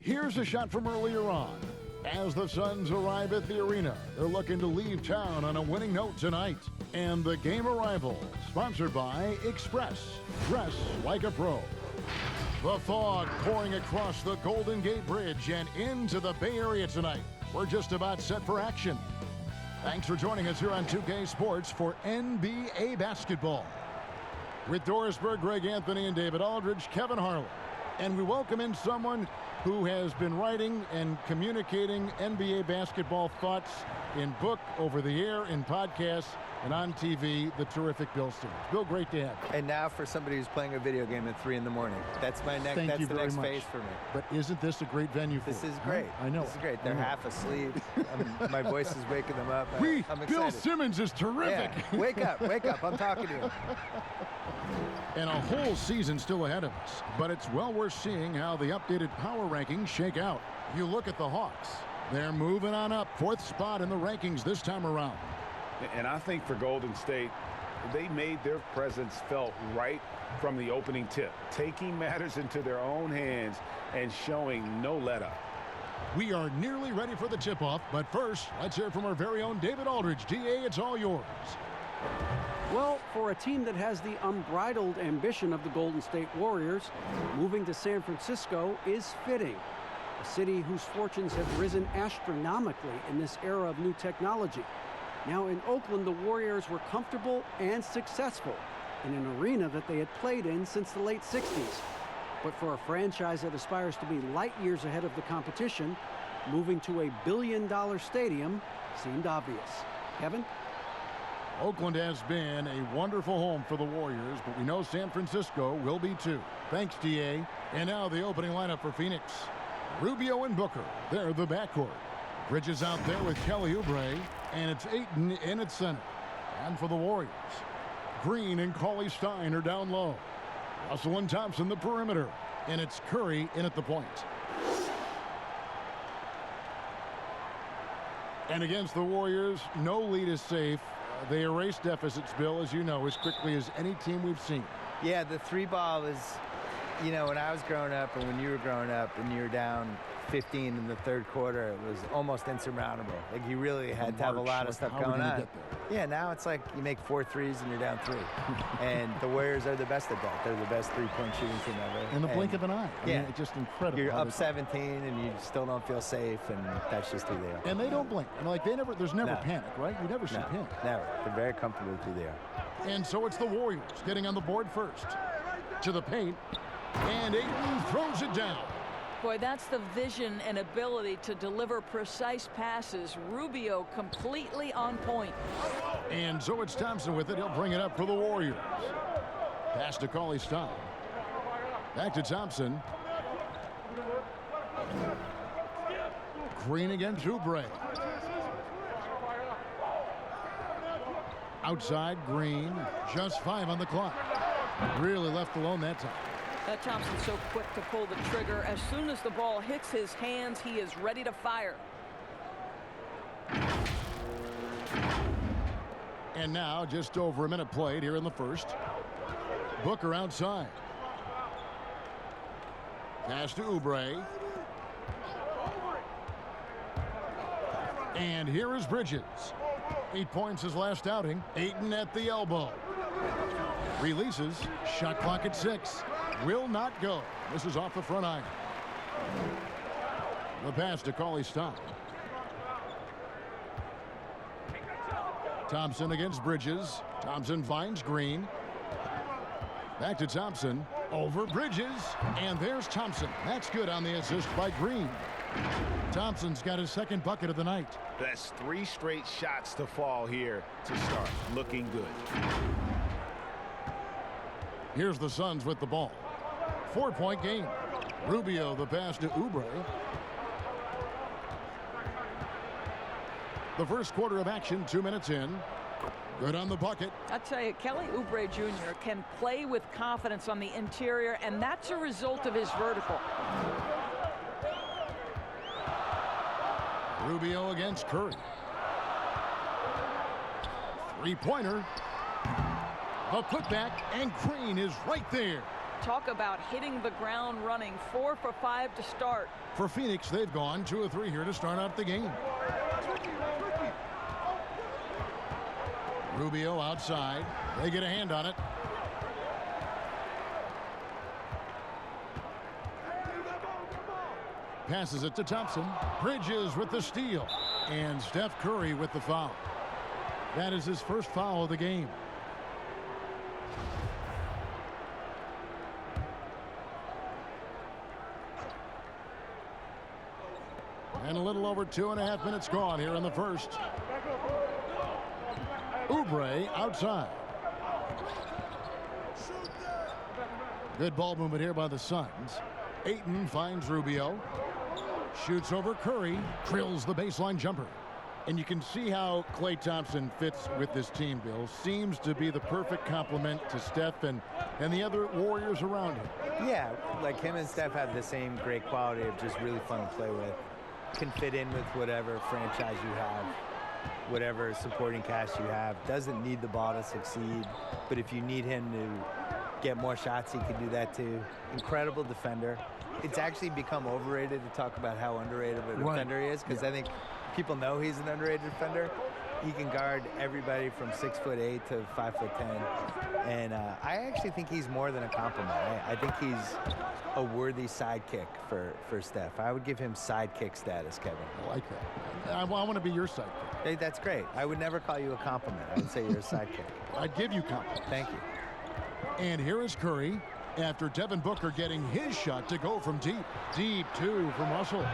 Here's a shot from earlier on. As the Suns arrive at the arena, they're looking to leave town on a winning note tonight. And the game arrival, sponsored by Express. Dress like a pro. The fog pouring across the Golden Gate Bridge and into the Bay Area tonight. We're just about set for action. Thanks for joining us here on 2K Sports for NBA basketball. With Dorisberg, Greg Anthony, and David Aldridge, Kevin Harlan. And we welcome in someone who has been writing and communicating NBA basketball thoughts in book, over the air, in podcasts, and on TV, the terrific Bill Simmons. Bill, great to have you. And now for somebody who's playing a video game at 3 in the morning. That's my next. That's the next phase for me. But isn't this a great venue for This is great. I know. This is great. They're half asleep. My voice is waking them up. I'm excited. Bill Simmons is terrific. Yeah. Wake up. Wake up. I'm talking to you. And a whole season still ahead of us. But it's well worth seeing how the updated power rankings shake out. You look at the Hawks. They're moving on up. 4th spot in the rankings this time around. And I think for Golden State, they made their presence felt right from the opening tip, taking matters into their own hands and showing no let-up. We are nearly ready for the tip-off, but first, let's hear from our very own David Aldridge. DA, it's all yours. Well, for a team that has the unbridled ambition of the Golden State Warriors, moving to San Francisco is fitting. A city whose fortunes have risen astronomically in this era of new technology. Now in Oakland, the Warriors were comfortable and successful in an arena that they had played in since the late 60s. But for a franchise that aspires to be light years ahead of the competition, moving to a billion-dollar stadium seemed obvious. Kevin? Oakland has been a wonderful home for the Warriors, but we know San Francisco will be too. Thanks, DA. And now the opening lineup for Phoenix. Rubio and Booker, they're the backcourt. Bridges out there with Kelly Oubre, and it's Ayton in at center. And for the Warriors, Green and Cauley Stein are down low. Russell and Thompson the perimeter, and it's Curry in at the point. And against the Warriors, no lead is safe. They erase deficits, Bill, as you know, as quickly as any team we've seen. Yeah, the 3-ball is, you know, when I was growing up and when you were growing up and you were down 15 in the 3rd quarter, it was almost insurmountable. Like, you really had to have a lot of stuff going on. Yeah, now it's like you make 4 threes and you're down 3. And the Warriors are the best at that. They're the best 3-point shooting team ever. In the blink of an eye. I mean, it's just incredible. You're up 17 and you still don't feel safe, and that's just who they are. And they don't blink. I mean, like, there's never panic, right? You never see panic. Never. They're very comfortable with who they are. And so it's the Warriors getting on the board first. To the paint. And Ayton throws it down. Boy, that's the vision and ability to deliver precise passes. Rubio completely on point. And so it's Thompson with it. He'll bring it up for the Warriors. Pass to Cauley Stein. Back to Thompson. Green against Oubre. Outside, Green. Just 5 on the clock. Really left alone that time. That Thompson's so quick to pull the trigger. As soon as the ball hits his hands, he is ready to fire. And now, just over a minute played here in the first. Booker outside. Pass to Oubre. And here is Bridges. 8 points his last outing. Ayton at the elbow. Releases. Shot clock at 6. Will not go. This is off the front iron. The pass to Cauley Stein. Thompson against Bridges. Thompson finds Green. Back to Thompson. Over Bridges. And there's Thompson. That's good on the assist by Green. Thompson's got his 2nd bucket of the night. That's 3 straight shots to fall here to start. Looking good. Here's the Suns with the ball. 4-point game. Rubio the pass to Oubre. The first quarter of action, 2 minutes in. Good on the bucket. I tell you, Kelly Oubre Jr. can play with confidence on the interior, and that's a result of his vertical. Rubio against Curry. 3-pointer. A putback, and Green is right there. Talk about hitting the ground running. 4 for 5 to start. For Phoenix, they've gone 2 of 3 here to start out the game. Rubio outside. They get a hand on it. Passes it to Thompson. Bridges with the steal. And Steph Curry with the foul. That is his first foul of the game. And a little over 2.5 minutes gone here in the first. Oubre outside. Good ball movement here by the Suns. Ayton finds Rubio. Shoots over Curry. Drills the baseline jumper. And you can see how Klay Thompson fits with this team, Bill. Seems to be the perfect complement to Steph and the other Warriors around him. Yeah, like him and Steph have the same great quality of just really fun to play with. Can fit in with whatever franchise you have, whatever supporting cast you have. Doesn't need the ball to succeed, but if you need him to get more shots, he can do that too. Incredible defender. It's actually become overrated to talk about how underrated of a defender he is, because I think people know he's an underrated defender. He can guard everybody from 6'8" to 5'10", and I actually think he's more than a compliment. I think he's a worthy sidekick for Steph. I would give him sidekick status, Kevin. I like that. I want to be your sidekick. Hey, that's great. I would never call you a compliment. I would say you're a sidekick. I'd give you compliments. Thank you. And here is Curry after Devin Booker getting his shot to go from deep. Deep, too, from Russell.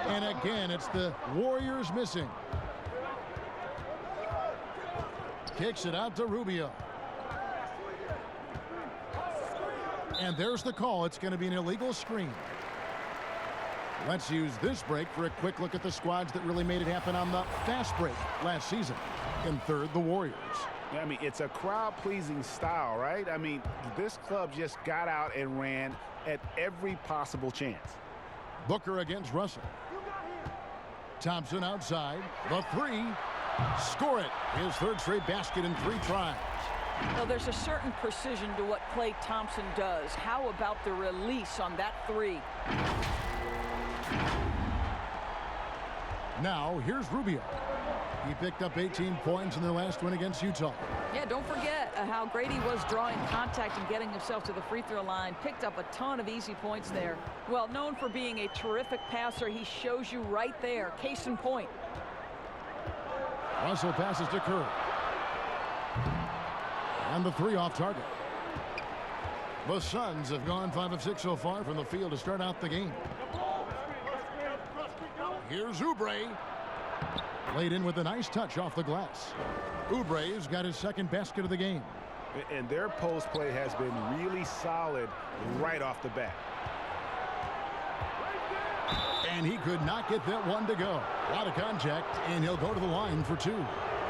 And again, it's the Warriors missing. Kicks it out to Rubio. And there's the call. It's going to be an illegal screen. Let's use this break for a quick look at the squads that really made it happen on the fast break last season. In third, the Warriors. I mean, it's a crowd-pleasing style, right? I mean, this club just got out and ran at every possible chance. Booker against Russell. Thompson outside. The three. Score it. His third straight basket in 3 tries. Well, there's a certain precision to what Klay Thompson does. How about the release on that 3? Now, here's Rubio. He picked up 18 points in their last win against Utah. Yeah, don't forget how great he was drawing contact and getting himself to the free throw line. Picked up a ton of easy points there. Well, known for being a terrific passer, he shows you right there. Case in point. Russell passes to Curry. And the 3 off target. The Suns have gone 5 of 6 so far from the field to start out the game. Here's Oubre. Laid in with a nice touch off the glass. Oubre's got his second basket of the game. And their post play has been really solid right off the bat. And he could not get that one to go. A lot of contact, and he'll go to the line for 2.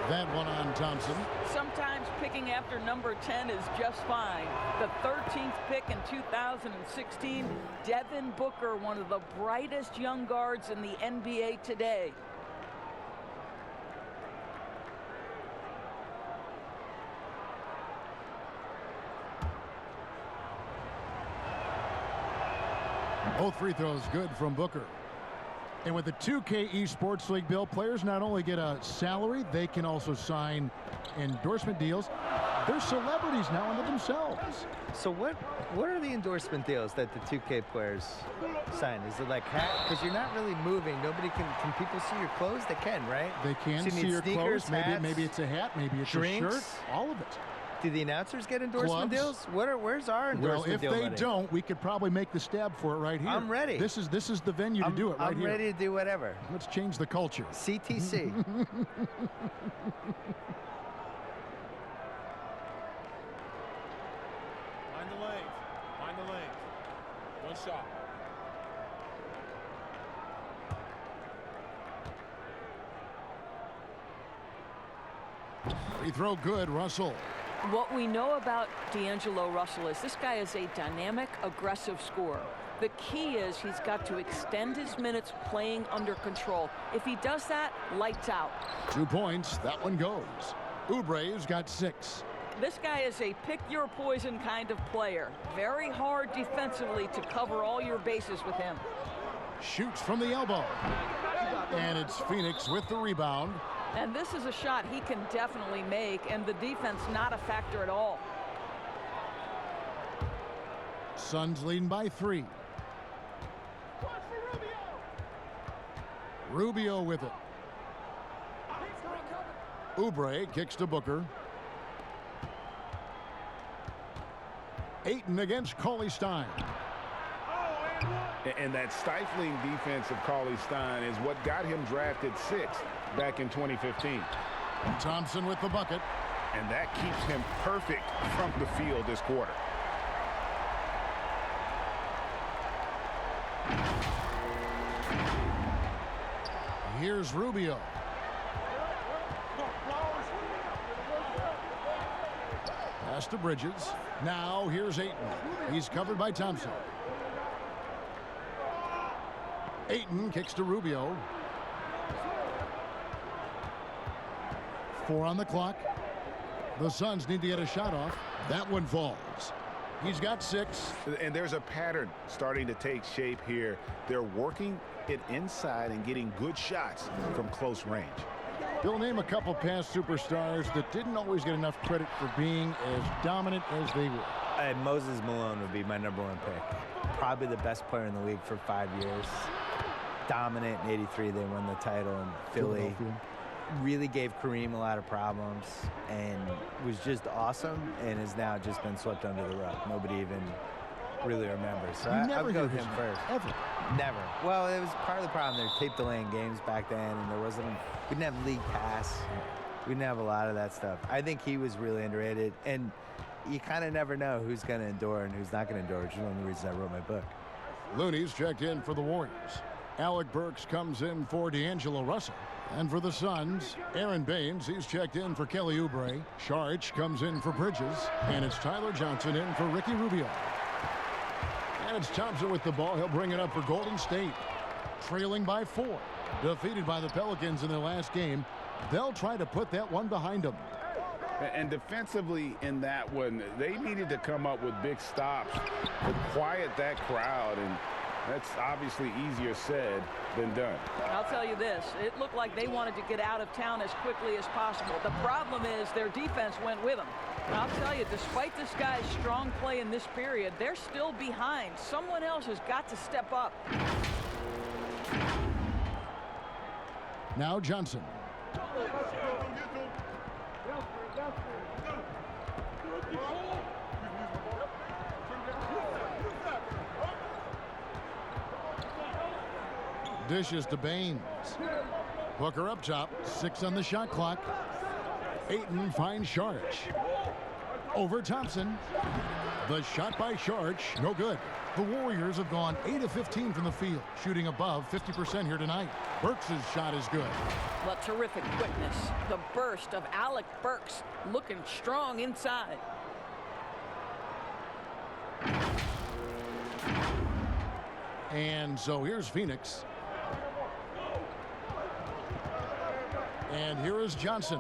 That one on Thompson. Sometimes picking after number 10 is just fine. The 13th pick in 2016, Devin Booker, one of the brightest young guards in the NBA today. Both free throws good from Booker. And with the 2K Esports League, Bill, players not only get a salary, they can also sign endorsement deals. They're celebrities now unto themselves. So what are the endorsement deals that the 2K players sign? Is it like hat? Because you're not really moving. Nobody can people see your clothes? They can, right? They can so see your sneakers, clothes. Maybe it's a hat. Maybe it's drinks, a shirt. All of it. Do the announcers get endorsement Gloves. deals? Where's our endorsement deal? Well, if they money? don't, we could probably make the stab for it right here. I'm ready. This is the venue to do it right I'm here. ready to do whatever. Let's change the culture. CTC. Find the lanes. Find the lanes. One shot. Free throw good, Russell. What we know about D'Angelo Russell is this guy is a dynamic, aggressive scorer. The key is he's got to extend his minutes playing under control. If he does that, lights out. 2 points. That one goes. Oubre's got 6. This guy is a pick-your-poison kind of player. Very hard defensively to cover all your bases with him. Shoots from the elbow. And it's Phoenix with the rebound. And this is a shot he can definitely make, and the defense not a factor at all. Suns leading by 3. Rubio with it. Oubre kicks to Booker. Ayton against Cauley-Stein. And that stifling defense of Cauley-Stein is what got him drafted 6th back in 2015. Thompson with the bucket. And that keeps him perfect from the field this quarter. Here's Rubio. Pass to Bridges. Now here's Ayton. He's covered by Thompson. Ayton kicks to Rubio. 4 on the clock. The Suns need to get a shot off. That one falls. He's got 6. And there's a pattern starting to take shape here. They're working it inside and getting good shots from close range. They'll name a couple past superstars that didn't always get enough credit for being as dominant as they were. Moses Malone would be my #1 pick. Probably the best player in the league for 5 years. Dominant in '83. They won the title in Philly. Really gave Kareem a lot of problems and was just awesome, and has now just been swept under the rug. Nobody even really remembers. So I would go with him first. Ever. Never. Well, it was part of the problem. They were tape delaying games back then, and we didn't have League Pass. We didn't have a lot of that stuff. I think he was really underrated, and you kind of never know who's going to endure and who's not going to endure, which is one of the reasons I wrote my book. Looney's checked in for the Warriors. Alec Burks comes in for D'Angelo Russell. And for the Suns, Aaron Baines, he's checked in for Kelly Oubre. Saric comes in for Bridges. And it's Tyler Johnson in for Ricky Rubio. And it's Thompson with the ball. He'll bring it up for Golden State. Trailing by 4. Defeated by the Pelicans in their last game. They'll try to put that one behind them. And defensively in that one, they needed to come up with big stops to quiet that crowd. And that's obviously easier said than done. I'll tell you this, it looked like they wanted to get out of town as quickly as possible. The problem is their defense went with them. And I'll tell you, despite this guy's strong play in this period, they're still behind. Someone else has got to step up. Now Johnson. Dishes to Baines. Booker up top. 6 on the shot clock. Ayton finds Saric. Over Thompson. The shot by Saric. No good. The Warriors have gone 8 of 15 from the field, shooting above 50% here tonight. Burks' shot is good. But terrific quickness. The burst of Alec Burks looking strong inside. And so here's Phoenix. And here is Johnson.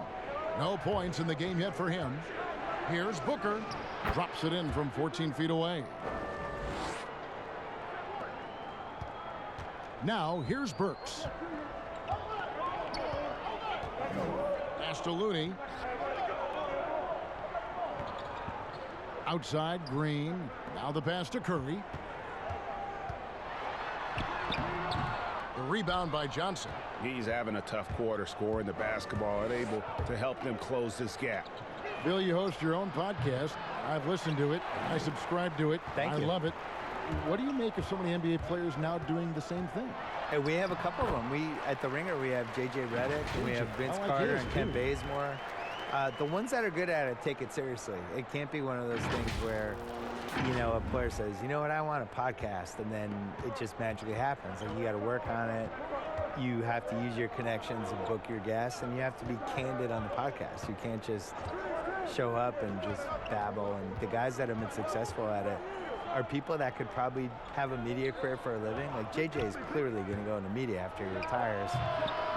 No points in the game yet for him. Here's Booker. Drops it in from 14 feet away. Now here's Burks. Pass to Looney. Outside Green. Now the pass to Curry. The rebound by Johnson. He's having a tough quarter, scoring the basketball and able to help them close this gap. Bill, you host your own podcast. I've listened to it. I subscribe to it. Thank you. I love it. What do you make of so many NBA players now doing the same thing? Hey, we have a couple of them. At the Ringer, we have J.J. Redick, and we have Vince Carter and Kent Bazemore. The ones that are good at it take it seriously. It can't be one of those things where, a player says, you know what, I want a podcast, and then it just magically happens. Like, you got to work on it. You have to use your connections and book your guests, and you have to be candid on the podcast. You can't just show up and just babble. And the guys that have been successful at it are people that could probably have a media career for a living. Like JJ is clearly going to go into media after he retires.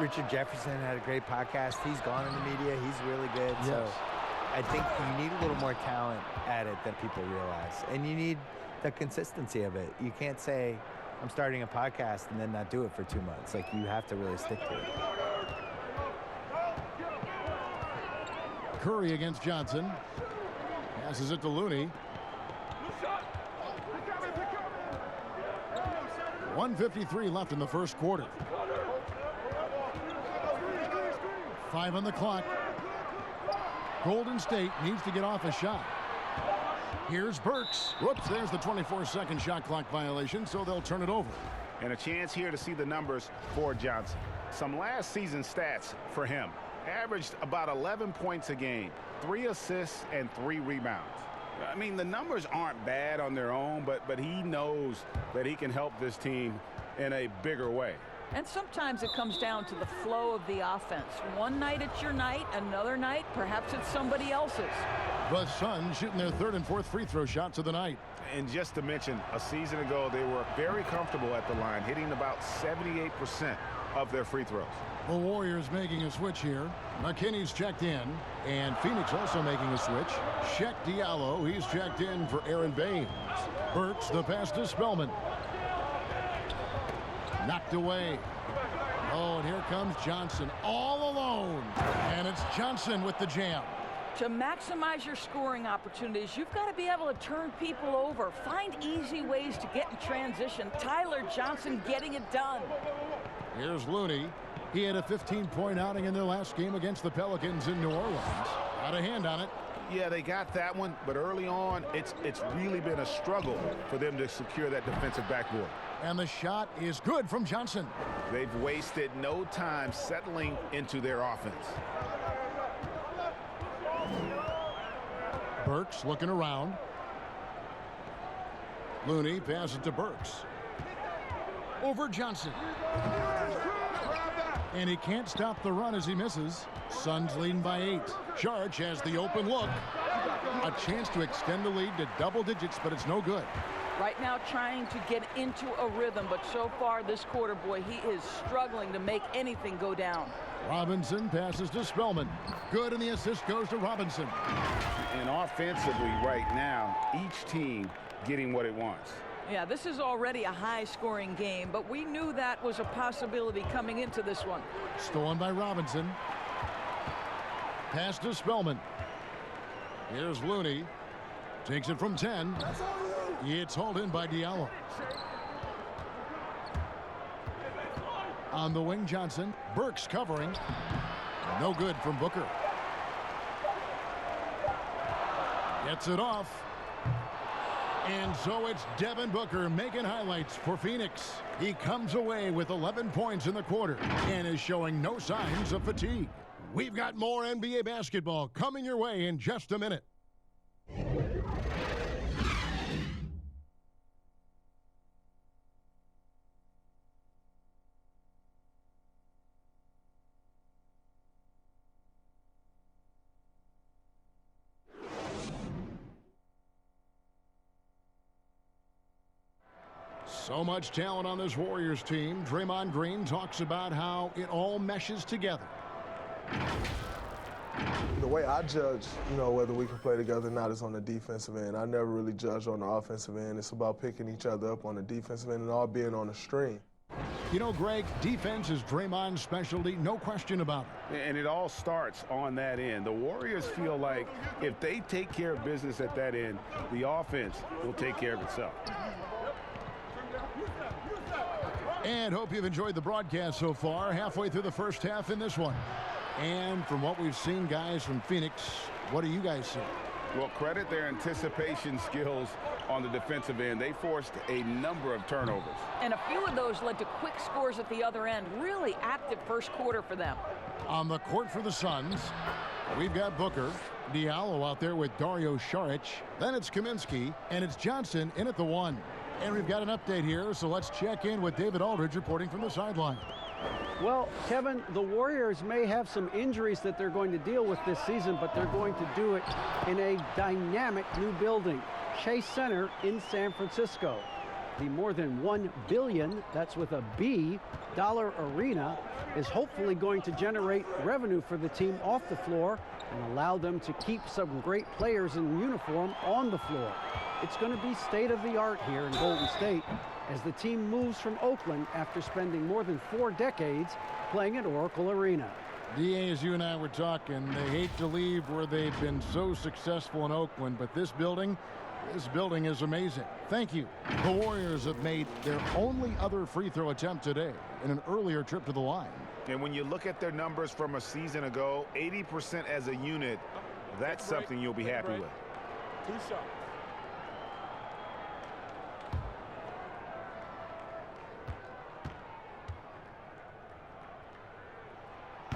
Richard Jefferson had a great podcast. He's gone into media. He's really good. Yes. So I think you need a little more talent at it than people realize. And you need the consistency of it. You can't say, I'm starting a podcast and then not do it for 2 months. Like, you have to really stick to it. Curry against Johnson. Passes it to Looney. 1:53 left in the first quarter. 5 on the clock. Golden State needs to get off a shot. Here's Burks. Whoops, there's the 24-second shot clock violation, so they'll turn it over. And a chance here to see the numbers for Johnson. Some last season stats for him. Averaged about 11 points a game, 3 assists and 3 rebounds. I mean, the numbers aren't bad on their own, but he knows that he can help this team in a bigger way. And sometimes it comes down to the flow of the offense. One night it's your night, another night perhaps it's somebody else's. The Suns shooting their 3rd and 4th free throw shots of the night. And just to mention, a season ago they were very comfortable at the line, hitting about 78% of their free throws. The Warriors making a switch here. McKinney's checked in, and Phoenix also making a switch. Sheck Diallo, he's checked in for Aaron Baines. Burks, the pass to Spellman. Knocked away. Oh, and here comes Johnson all alone. And it's Johnson with the jam. To maximize your scoring opportunities, you've got to be able to turn people over. Find easy ways to get in transition. Tyler Johnson getting it done. Here's Looney. He had a 15-point outing in their last game against the Pelicans in New Orleans. Got a hand on it. Yeah, they got that one, but early on, it's really been a struggle for them to secure that defensive backboard. And the shot is good from Johnson. They've wasted no time settling into their offense. Burks looking around. Looney passes to Burks. Over Johnson. And he can't stop the run as he misses. Suns leading by 8. Sharch has the open look. A chance to extend the lead to double digits, but it's no good. Right now trying to get into a rhythm, but so far this quarter, boy, he is struggling to make anything go down. Robinson passes to Spellman. Good, and the assist goes to Robinson. And offensively right now, each team getting what it wants. Yeah, this is already a high-scoring game, but we knew that was a possibility coming into this one. Stolen by Robinson. Pass to Spellman. Here's Looney. Takes it from 10. It's hauled in by Diallo. On the wing, Johnson. Burks covering. No good from Booker. Gets it off. And so it's Devin Booker making highlights for Phoenix. He comes away with 11 points in the quarter and is showing no signs of fatigue. We've got more NBA basketball coming your way in just a minute. So much talent on this Warriors team. Draymond Green talks about how it all meshes together. The way I judge, whether we can play together or not is on the defensive end. I never really judge on the offensive end. It's about picking each other up on the defensive end and all being on the string. Greg, defense is Draymond's specialty, no question about it. And it all starts on that end. The Warriors feel like if they take care of business at that end, the offense will take care of itself. And hope you've enjoyed the broadcast so far. Halfway through the first half in this one. And from what we've seen, guys, from Phoenix, what do you guys see? Well, credit their anticipation skills on the defensive end. They forced a number of turnovers. And a few of those led to quick scores at the other end. Really active first quarter for them. On the court for the Suns, we've got Booker. Diallo out there with Dario Saric. Then it's Kaminsky, and it's Johnson in at the 1. And we've got an update here, so let's check in with David Aldridge reporting from the sideline. Well, Kevin, the Warriors may have some injuries that they're going to deal with this season, but they're going to do it in a dynamic new building, Chase Center in San Francisco. The more than $1 billion, that's with a B, dollar arena is hopefully going to generate revenue for the team off the floor and allow them to keep some great players in uniform on the floor. It's going to be state-of-the-art here in Golden State as the team moves from Oakland after spending more than 4 decades playing at Oracle Arena. DA, as you and I were talking, they hate to leave where they've been so successful in Oakland, but this building is amazing. Thank you. The Warriors have made their only other free throw attempt today in an earlier trip to the line. And when you look at their numbers from a season ago, 80% as a unit, that's something you'll be happy with. 2 shots.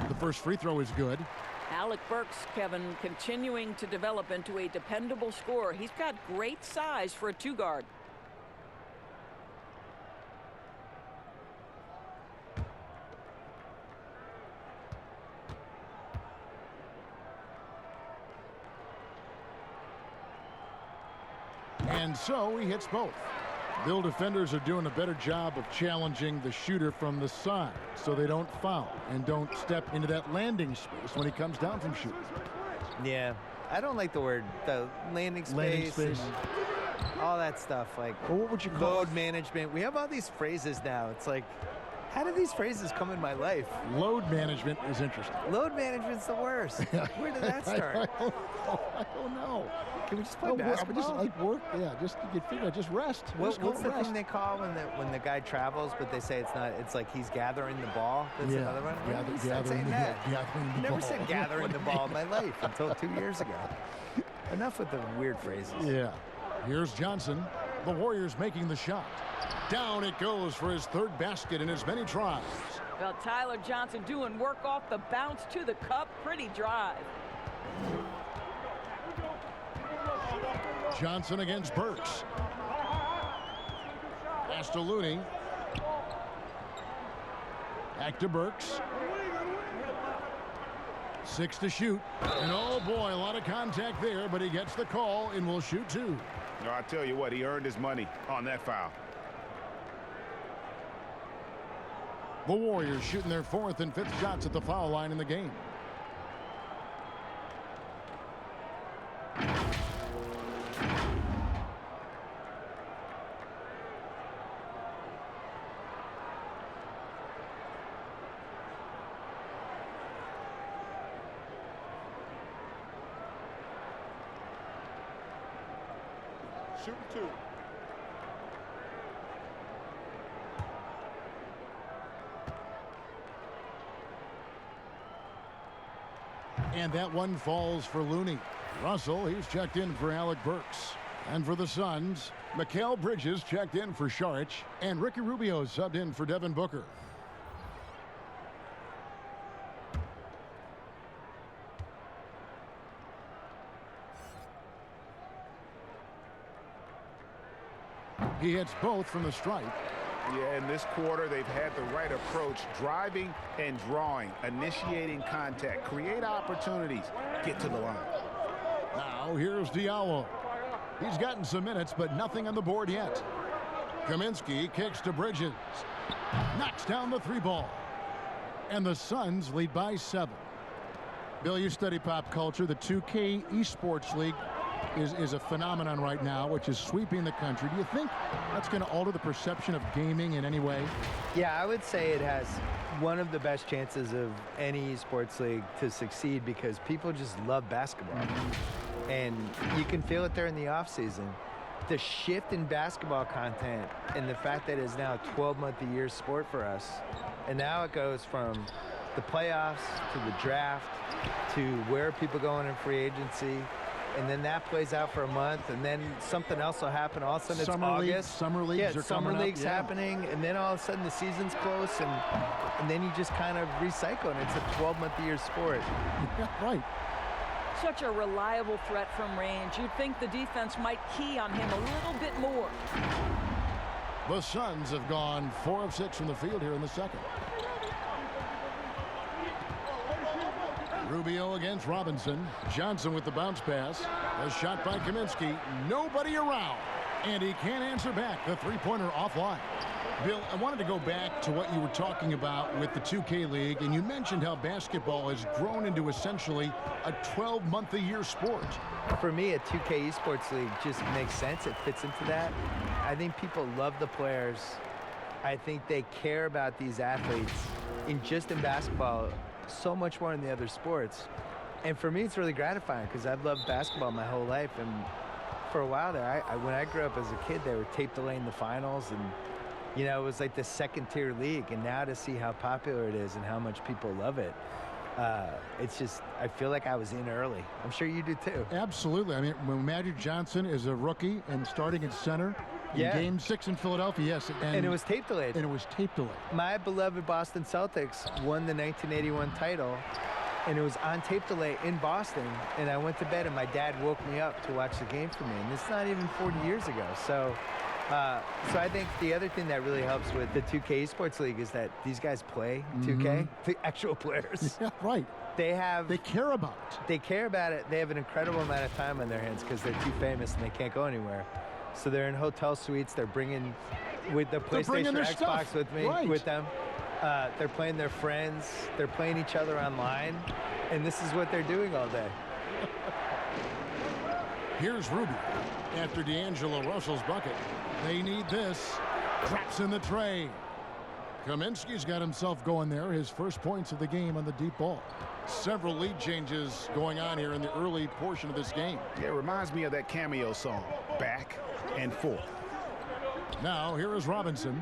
The first free throw is good. Alec Burks, Kevin, continuing to develop into a dependable scorer. He's got great size for a 2-guard. And so he hits both. Bill defenders are doing a better job of challenging the shooter from the side so they don't foul and don't step into that landing space when he comes down from shooting. Yeah, I don't like the landing space. And all that stuff, like well, what would you call load management. We have all these phrases now. It's like, how did these phrases come in my life? Load management is interesting. Load management's the worst. Where did that start? I don't know. Can we just play basketball? Just like work, yeah. Just you figure, just rest. What's the thing they call when the guy travels, but they say it's not? It's like he's gathering the ball. That's another one. Gathering I never said gathering the ball in my life until 2 years ago. Enough with the weird phrases. Yeah. Here's Johnson. The Warriors making the shot. Down it goes for his 3rd basket in as many tries. Well, Tyler Johnson doing work off the bounce to the cup. Pretty drive. Johnson against Burks. Pass to Looney. Back to Burks. 6 to shoot. And oh boy, a lot of contact there, but he gets the call and will shoot 2. No, I tell you what, he earned his money on that foul. The Warriors shooting their 4th and 5th shots at the foul line in the game. Shooting 2. And that one falls for Looney. Russell, he's checked in for Alec Burks. And for the Suns, Mikal Bridges checked in for Saric. And Ricky Rubio subbed in for Devin Booker. He hits both from the stripe. Yeah, in this quarter, they've had the right approach, driving and drawing, initiating contact, create opportunities, get to the line. Now here's Diallo. He's gotten some minutes, but nothing on the board yet. Kaminsky kicks to Bridges. Knocks down the 3-ball. And the Suns lead by 7. Bill, you study pop culture. The 2K Esports League is a phenomenon right now, which is sweeping the country. Do you think that's going to alter the perception of gaming in any way? Yeah, I would say it has one of the best chances of any esports league to succeed because people just love basketball. And you can feel it there in the offseason. The shift in basketball content and the fact that it's now a 12-month-a-year sport for us. And now it goes from the playoffs to the draft to where people going in free agency. And then that plays out for a month, and then something else will happen. All of a sudden, it's August. Summer leagues are summer coming leagues up. happening, and then all of a sudden the season's close, and then you just kind of recycle, and it's a 12-month-a-year sport. Yeah, right. Such a reliable threat from range. You'd think the defense might key on him a little bit more. The Suns have gone 4 of 6 from the field here in the second. Rubio against Robinson. Johnson with the bounce pass. A shot by Kaminsky. Nobody around. And he can't answer back. The three-pointer offline. Bill, I wanted to go back to what you were talking about with the 2K League, and you mentioned how basketball has grown into essentially a 12-month-a-year sport. For me, a 2K esports league just makes sense. It fits into that. I think people love the players. I think they care about these athletes in basketball so much more than the other sports. And for me, it's really gratifying because I've loved basketball my whole life. And for a while there, when I grew up as a kid, they were tape delaying the finals, and you know, it was like the second-tier league. And now to see how popular it is and how much people love it, it's just, I feel like I was in early. I'm sure you do too. Absolutely. I mean, when Magic Johnson is a rookie and starting at center in Game 6 in Philadelphia, yes. And it was tape delayed. And it was tape delayed. My beloved Boston Celtics won the 1981 title, and it was on tape delay in Boston, and I went to bed, and my dad woke me up to watch the game for me, and it's not even 40 years ago. So I think the other thing that really helps with the 2K Esports League is that these guys play 2K, the actual players. Yeah, right. They care about it. They care about it. They have an incredible amount of time on their hands because they're too famous and they can't go anywhere. So they're in hotel suites. They're bringing with the PlayStation or Xbox with them. They're playing their friends. They're playing each other online. And this is what they're doing all day. Here's Rubio after D'Angelo Russell's bucket. They need this. Drops in the tray. Kaminsky's got himself going there. His first points of the game on the deep ball. Several lead changes going on here in the early portion of this game. Yeah, it reminds me of that cameo song, Back and Forth. Now, here is Robinson.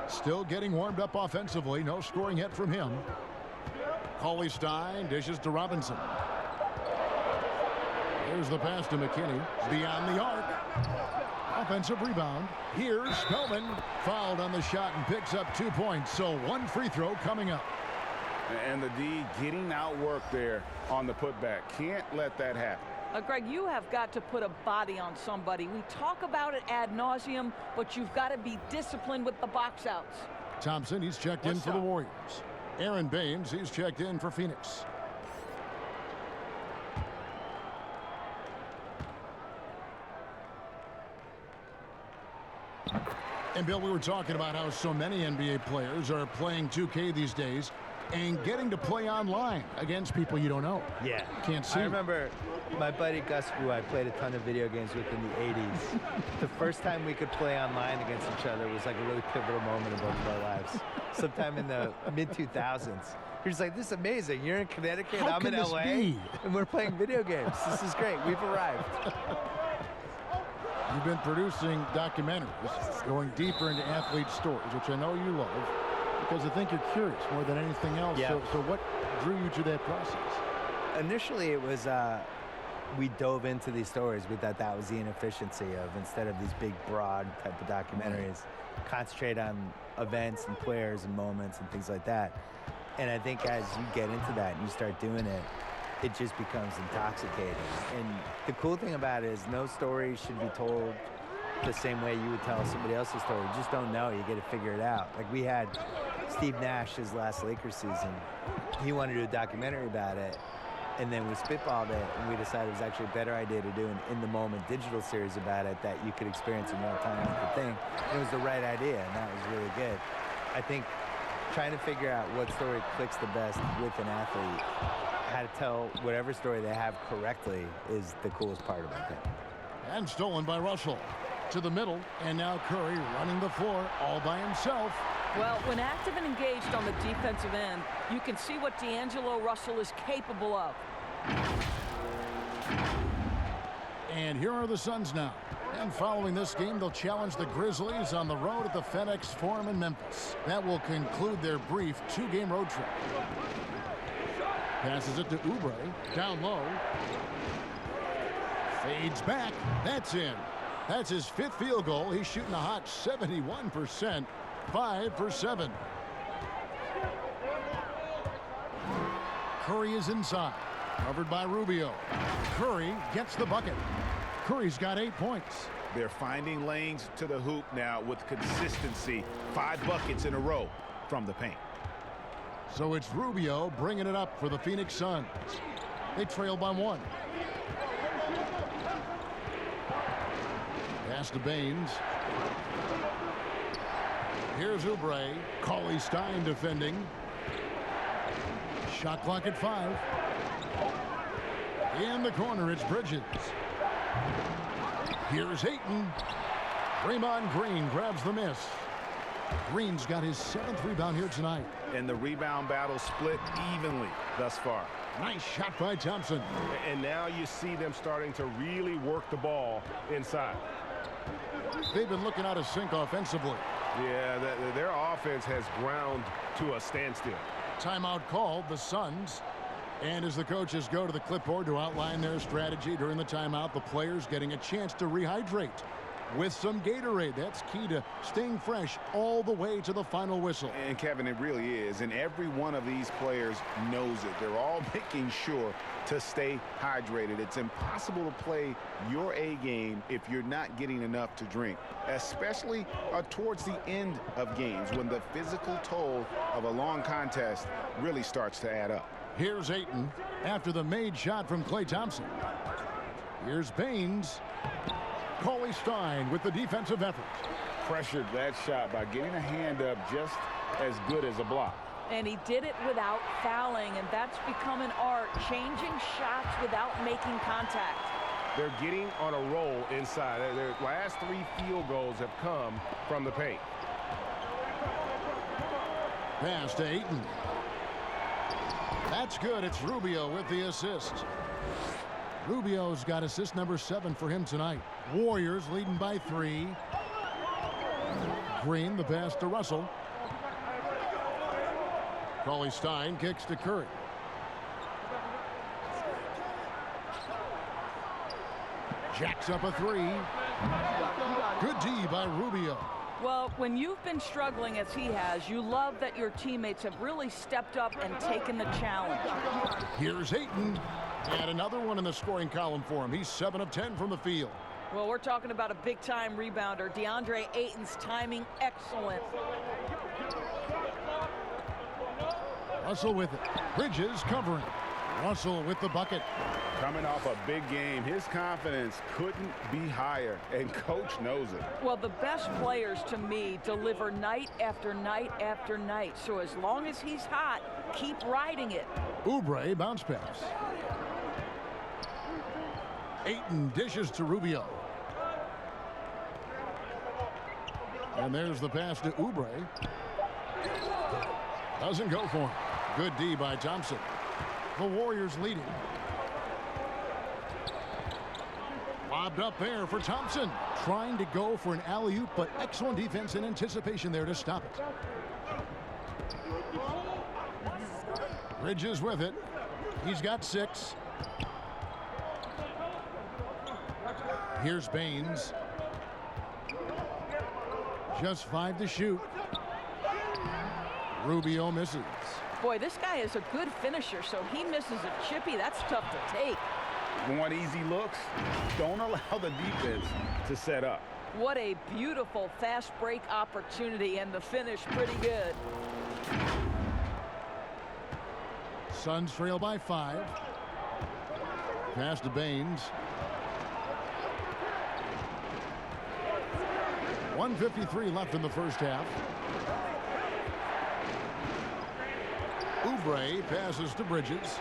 Still getting warmed up offensively. No scoring yet from him. Cauley Stein dishes to Robinson. Here's the pass to McKinney. Beyond the arc. Offensive rebound. Here's Spellman. Fouled on the shot and picks up 2 points. So one free throw coming up. And the D getting outworked there on the putback. Can't let that happen. Greg, you have got to put a body on somebody. We talk about it ad nauseum, but you've got to be disciplined with the box outs. Thompson, he's checked in for the Warriors. Aaron Baines, he's checked in for Phoenix. And Bill, we were talking about how so many NBA players are playing 2K these days and getting to play online against people you don't know. Yeah. Can't see. I remember my buddy Gus, who I played a ton of video games with in the 80s. The first time we could play online against each other was like a really pivotal moment in both of our lives. Sometime in the mid-2000s. He was like, this is amazing. You're in Connecticut, I'm in LA, and we're playing video games. This is great. We've arrived. You've been producing documentaries, going deeper into athlete stories, which I know you love, because I think you're curious more than anything else. Yeah. So what drew you to that process? Initially, it was we dove into these stories. We thought that was the inefficiency of, instead of these big, broad type of documentaries, concentrate on events and players and moments and things like that. And I think as you get into that and you start doing it, it just becomes intoxicating. And the cool thing about it is no story should be told the same way you would tell somebody else's story. You just don't know. You get to figure it out. Like we had Steve Nash, his last Lakers season. He wanted to do a documentary about it. And then we spitballed it, and we decided it was actually a better idea to do an in-the-moment digital series about it that you could experience in real time with the thing. And it was the right idea, and that was really good. I think trying to figure out what story clicks the best with an athlete, how to tell whatever story they have correctly is the coolest part about it. And stolen by Russell. To the middle, and now Curry running the floor all by himself. Well, when active and engaged on the defensive end, you can see what D'Angelo Russell is capable of. And here are the Suns now. And following this game, they'll challenge the Grizzlies on the road at the FedEx Forum in Memphis. That will conclude their brief two-game road trip. Passes it to Oubre. Down low. Fades back. That's in. That's his fifth field goal. He's shooting a hot 71%. 5 for 7. Curry is inside. Covered by Rubio. Curry gets the bucket. Curry's got 8 points. They're finding lanes to the hoop now with consistency. 5 buckets in a row from the paint. So it's Rubio bringing it up for the Phoenix Suns. They trail by 1. Pass to Baines. Here's Oubre. Cauley Stein defending. Shot clock at 5. In the corner, it's Bridges. Here's Ayton. Draymond Green grabs the miss. Green's got his 7th rebound here tonight. And the rebound battle split evenly thus far. Nice shot by Thompson. And now you see them starting to really work the ball inside. They've been looking out of sync offensively. Yeah, their offense has ground to a standstill. Timeout called, the Suns. And as the coaches go to the clipboard to outline their strategy during the timeout, the players getting a chance to rehydrate with some Gatorade. That's key to staying fresh all the way to the final whistle. And Kevin, it really is. And every one of these players knows it. They're all making sure to stay hydrated. It's impossible to play your A game if you're not getting enough to drink, especially towards the end of games when the physical toll of a long contest really starts to add up. Here's Ayton after the made shot from Klay Thompson. Here's Baines. Cauley Stein with the defensive effort. Pressured that shot by getting a hand up just as good as a block. And he did it without fouling, and that's become an art, changing shots without making contact. They're getting on a roll inside. Their last 3 field goals have come from the paint. Pass to Ayton. That's good. It's Rubio with the assist. Rubio's got assist number 7 for him tonight. Warriors leading by 3. Green, the pass to Russell. Cauley Stein kicks to Curry. Jacks up a 3. Good D by Rubio. Well, when you've been struggling as he has, you love that your teammates have really stepped up and taken the challenge. Here's Ayton. And another one in the scoring column for him. He's 7 of 10 from the field. Well, we're talking about a big-time rebounder. DeAndre Ayton's timing excellent. Russell with it. Bridges covering. Russell with the bucket. Coming off a big game, his confidence couldn't be higher, and coach knows it. Well, the best players to me deliver night after night after night. So as long as he's hot, keep riding it. Oubre bounce pass. Ayton dishes to Rubio. And there's the pass to Oubre. Doesn't go for him. Good D by Thompson. The Warriors leading. Lobbed up there for Thompson. Trying to go for an alley-oop, but excellent defense and anticipation there to stop it. Bridges with it. He's got 6. Here's Baines. Just 5 to shoot. Rubio misses. Boy, this guy is a good finisher, so he misses a chippy. That's tough to take. Want easy looks? Don't allow the defense to set up. What a beautiful fast break opportunity, and the finish pretty good. Suns trail by 5. Pass to Baines. 1:53 left in the first half. Oubre passes to Bridges.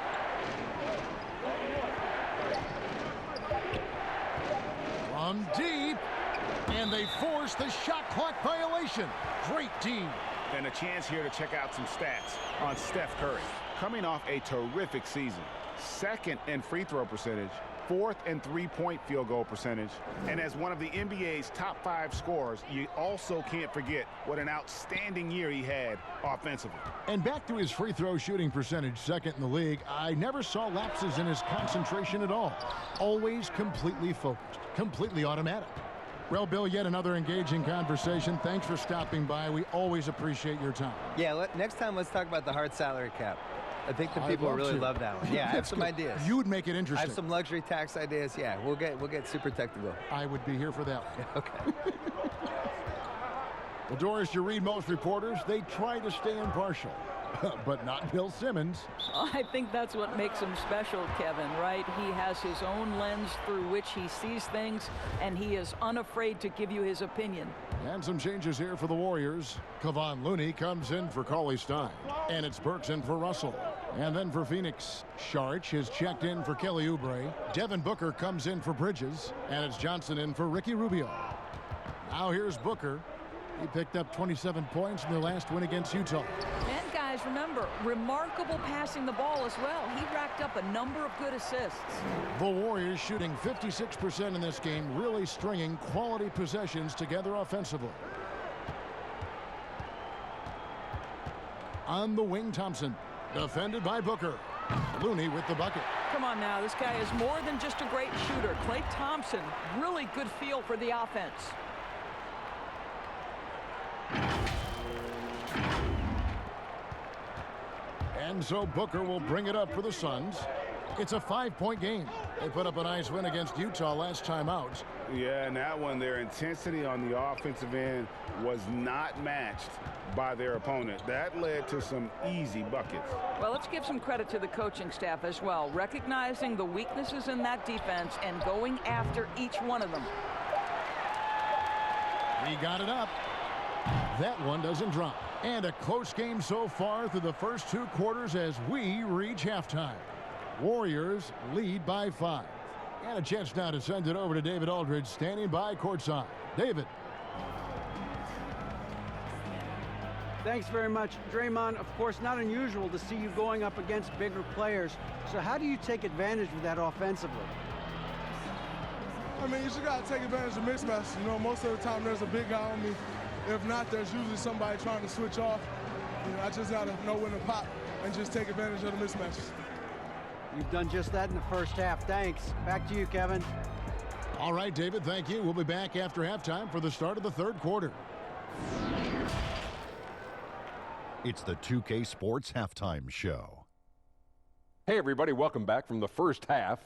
From deep, and they force the shot clock violation. Great team. And a chance here to check out some stats on Steph Curry. Coming off a terrific season. 2nd in free throw percentage, 4th in 3-point field goal percentage, and as one of the NBA's top 5 scorers, you also can't forget what an outstanding year he had offensively. And back to his free throw shooting percentage, 2nd in the league. I never saw lapses in his concentration at all. Always completely focused, completely automatic. Well, Bill, yet another engaging conversation. Thanks for stopping by. We always appreciate your time. Yeah, next time let's talk about the hard salary cap. I think the people really love that one. Yeah, I have some ideas. You would make it interesting. I have some luxury tax ideas. Yeah, we'll get super technical. I would be here for that. Okay. Well, Doris, you read most reporters, they try to stay impartial. but not Bill Simmons. I think that's what makes him special, Kevin, right? He has his own lens through which he sees things, and he is unafraid to give you his opinion. And some changes here for the Warriors. Kevon Looney comes in for Cauley Stein, and it's Burks in for Russell. And then for Phoenix, Sharch is checked in for Kelly Oubre. Devin Booker comes in for Bridges, and it's Johnson in for Ricky Rubio. Now here's Booker. He picked up 27 points in their last win against Utah. And guys, remember, remarkable passing the ball as well. He racked up a number of good assists. The Warriors shooting 56% in this game, really stringing quality possessions together offensively. On the wing, Thompson, defended by Booker. Looney with the bucket. Come on now, this guy is more than just a great shooter. Klay Thompson, really good feel for the offense. And so Booker will bring it up for the Suns. It's a 5-point game. They put up a nice win against Utah last time out. Yeah, and that one, their intensity on the offensive end was not matched by their opponent. That led to some easy buckets. Well, let's give some credit to the coaching staff as well, recognizing the weaknesses in that defense and going after each one of them. He got it up. That one doesn't drop. And a close game so far through the first 2 quarters as we reach halftime. Warriors lead by 5. And a chance now to send it over to David Aldridge, standing by courtside. David. Thanks very much, Draymond. Of course, not unusual to see you going up against bigger players. So how do you take advantage of that offensively? I mean, you just got to take advantage of mismatches. You know, most of the time there's a big guy on me. If not, there's usually somebody trying to switch off. You know, I just got to know when to pop and just take advantage of the mismatches. You've done just that in the first half. Thanks. Back to you, Kevin. All right, David, thank you. We'll be back after halftime for the start of the 3rd quarter. It's the 2K Sports Halftime Show. Hey, everybody, welcome back from the first half.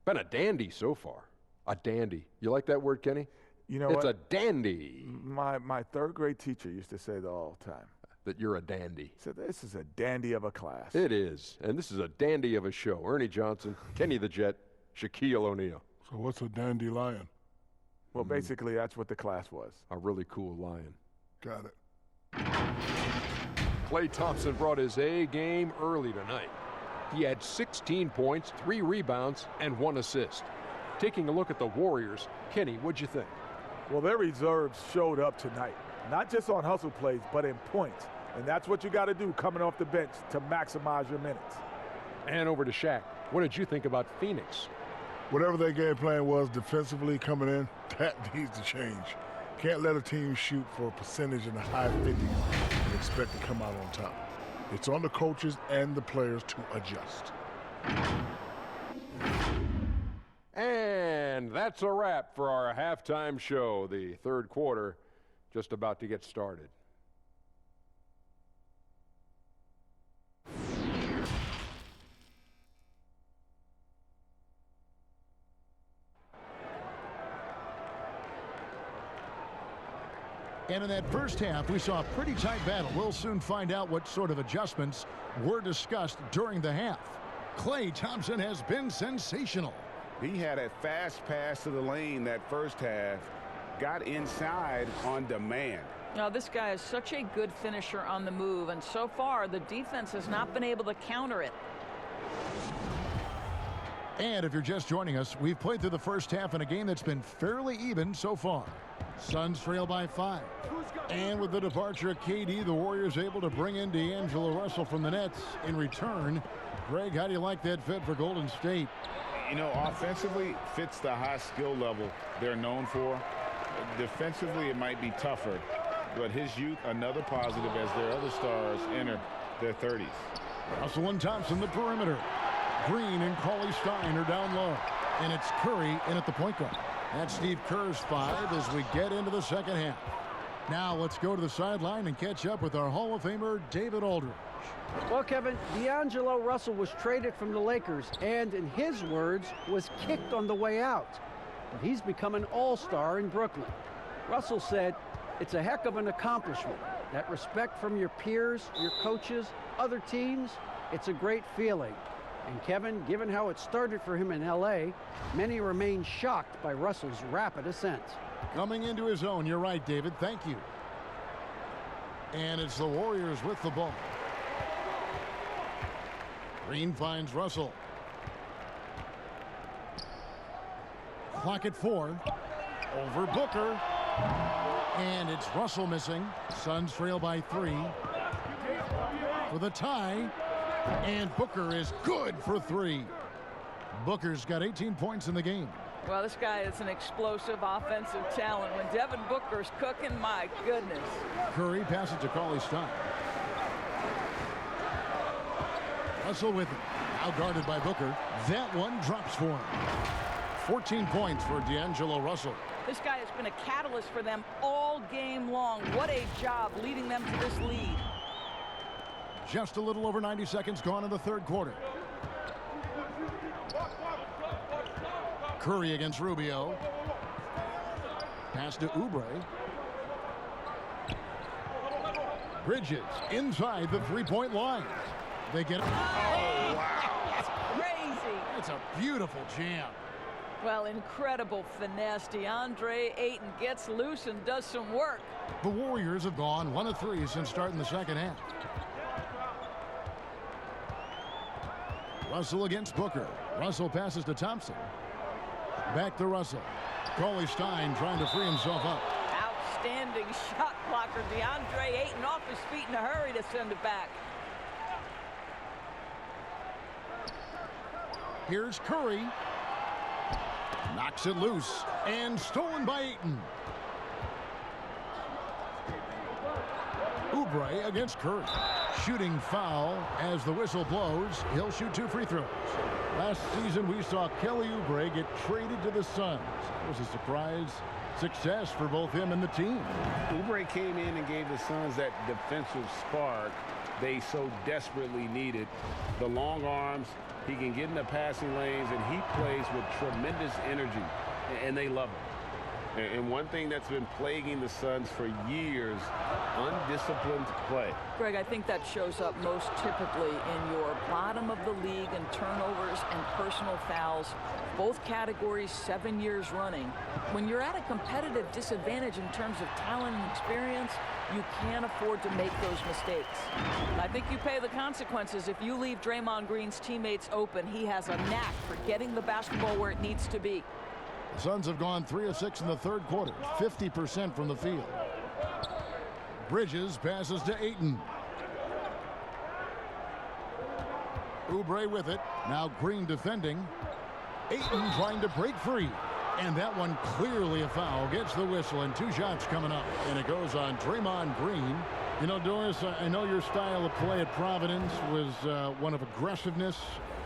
Been a dandy so far. A dandy. You like that word, Kenny? You know it's what? a dandy. My 3rd grade teacher used to say that all the time. That you're a dandy. So this is a dandy of a class. It is. And this is a dandy of a show. Ernie Johnson, Kenny the Jet, Shaquille O'Neal. So what's a dandelion? Well, basically, that's what the class was. A really cool lion. Got it. Klay Thompson brought his A game early tonight. He had 16 points, 3 rebounds, and 1 assist. Taking a look at the Warriors, Kenny, what'd you think? Well, their reserves showed up tonight, not just on hustle plays, but in points. And that's what you got to do coming off the bench to maximize your minutes. And over to Shaq. What did you think about Phoenix? Whatever their game plan was defensively coming in, that needs to change. Can't let a team shoot for a percentage in the high 50s and expect to come out on top. It's on the coaches and the players to adjust. And that's a wrap for our halftime show. The 3rd quarter just about to get started. And in that first half, we saw a pretty tight battle. We'll soon find out what sort of adjustments were discussed during the half. Klay Thompson has been sensational. He had a fast pass to the lane that first half, got inside on demand. Now, this guy is such a good finisher on the move, and so far the defense has not been able to counter it. And if you're just joining us, we've played through the first half in a game that's been fairly even so far. Suns trail by 5. And with the departure of KD, the Warriors able to bring in D'Angelo Russell from the Nets. In return, Greg, how do you like that fit for Golden State? You know, offensively, fits the high skill level they're known for. Defensively, it might be tougher. But his youth, another positive as their other stars enter their 30s. Russell and Thompson, the perimeter. Green and Cauley Stein are down low. And it's Curry in at the point guard. That's Steve Kerr's 5 as we get into the second half. Now let's go to the sideline and catch up with our Hall of Famer, David Aldridge. Well, Kevin, D'Angelo Russell was traded from the Lakers and, in his words, was kicked on the way out. But he's become an all-star in Brooklyn. Russell said, "It's a heck of an accomplishment. That respect from your peers, your coaches, other teams, it's a great feeling. And Kevin, given how it started for him in LA, many remain shocked by Russell's rapid ascent. Coming into his own, you're right, David. Thank you. And it's the Warriors with the ball. Green finds Russell. Clock at 4. Over Booker. And it's Russell missing. Suns trail by 3. For the tie. And Booker is good for 3. Booker's got 18 points in the game. Well, this guy is an explosive offensive talent. When Devin Booker's cooking, my goodness. Curry passes to Cauley Stein. Russell with it. Now guarded by Booker. That one drops for him. 14 points for D'Angelo Russell. This guy has been a catalyst for them all game long. What a job leading them to this lead. Just a little over 90 seconds gone in the third quarter. Curry against Rubio. Pass to Oubre. Bridges inside the three-point line. They get it. Oh, wow. That's crazy. It's a beautiful jam. Well, incredible finesse. DeAndre Ayton gets loose and does some work. The Warriors have gone 1 of 3 since starting the second half. Russell against Booker. Russell passes to Thompson. Back to Russell. Cauley Stein trying to free himself up. Outstanding shot blocker. DeAndre Ayton off his feet in a hurry to send it back. Here's Curry. Knocks it loose. And stolen by Ayton. Oubre against Curry. Shooting foul as the whistle blows. He'll shoot 2 free throws. Last season, we saw Kelly Oubre get traded to the Suns. It was a surprise success for both him and the team. Oubre came in and gave the Suns that defensive spark they so desperately needed. The long arms, he can get in the passing lanes, and he plays with tremendous energy, and they love him. And one thing that's been plaguing the Suns for years, undisciplined play. Greg, I think that shows up most typically in your bottom of the league in turnovers and personal fouls, both categories 7 years running. When you're at a competitive disadvantage in terms of talent and experience, you can't afford to make those mistakes. I think you pay the consequences if you leave Draymond Green's teammates open. He has a knack for getting the basketball where it needs to be. The Suns have gone 3 of 6 in the third quarter, 50% from the field. Bridges passes to Ayton. Oubre with it. Now Green defending. Ayton trying to break free. And that one clearly a foul. Gets the whistle and 2 shots coming up. And it goes on Draymond Green. You know, Doris, I know your style of play at Providence was one of aggressiveness,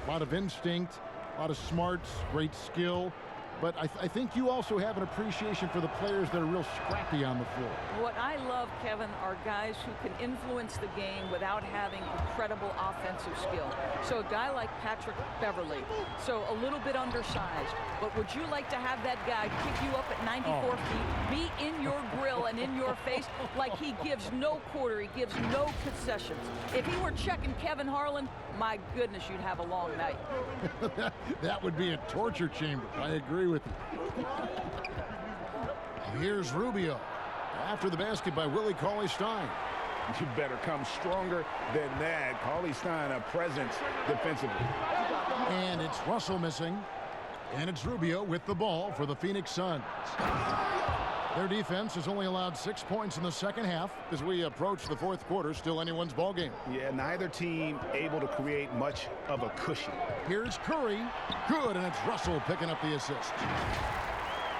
a lot of instinct, a lot of smarts, great skill. But I think you also have an appreciation for the players that are real scrappy on the floor. What I love, Kevin, are guys who can influence the game without having incredible offensive skill. So a guy like Patrick Beverly, so a little bit undersized. But would you like to have that guy pick you up at 94 feet, be in your grill and in your face like he gives no quarter, he gives no concessions? If he were checking Kevin Harlan, my goodness, you'd have a long night. That would be a torture chamber. I agree with you. Here's Rubio. After the basket by Willie Cauley Stein. You better come stronger than that. Cauley Stein, a presence defensively. And it's Russell missing. And it's Rubio with the ball for the Phoenix Suns. Their defense has only allowed 6 points in the second half. As we approach the fourth quarter, still anyone's ball game. Yeah, neither team able to create much of a cushion. Here's Curry. Good, and it's Russell picking up the assist.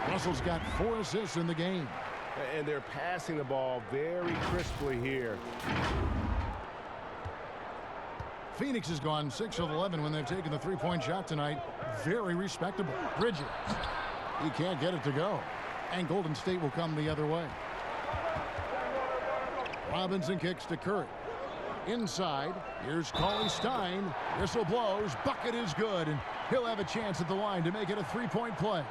Russell's got 4 assists in the game. And they're passing the ball very crisply here. Phoenix has gone 6 of 11 when they've taken the three-point shot tonight. Very respectable. Bridges. He can't get it to go. And Golden State will come the other way. Robinson kicks to Curry. Inside, here's Cauley Stein. Whistle blows. Bucket is good, and he'll have a chance at the line to make it a three-point play.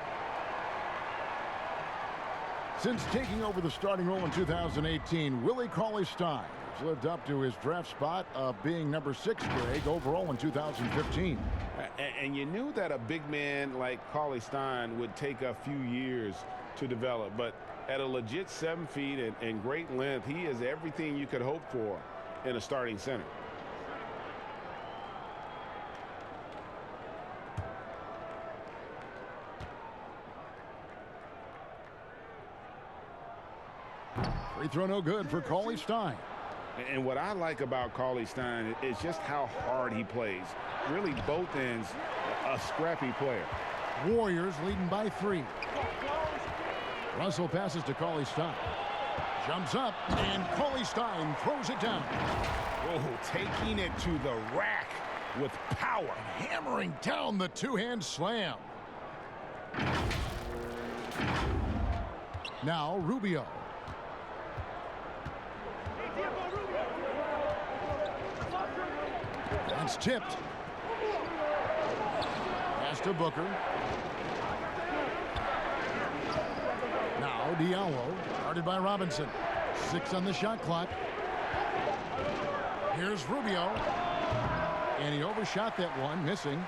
Since taking over the starting role in 2018, Willie Cauley-Stein has lived up to his draft spot of being number 6 grade overall in 2015. And you knew that a big man like Cauley-Stein would take a few years to develop, but at a legit 7 feet and great length, he is everything you could hope for in a starting center. Free throw no good for Cauley-Stein. And what I like about Cauley-Stein is just how hard he plays. Really, both ends, a scrappy player. Warriors leading by 3. Russell passes to Cauley-Stein. Jumps up, and Cauley-Stein throws it down. Oh, taking it to the rack with power. Hammering down the two-hand slam. Now Rubio. That's tipped. Pass to Booker. Now Diallo, guarded by Robinson. 6 on the shot clock. Here's Rubio. And he overshot that one, missing.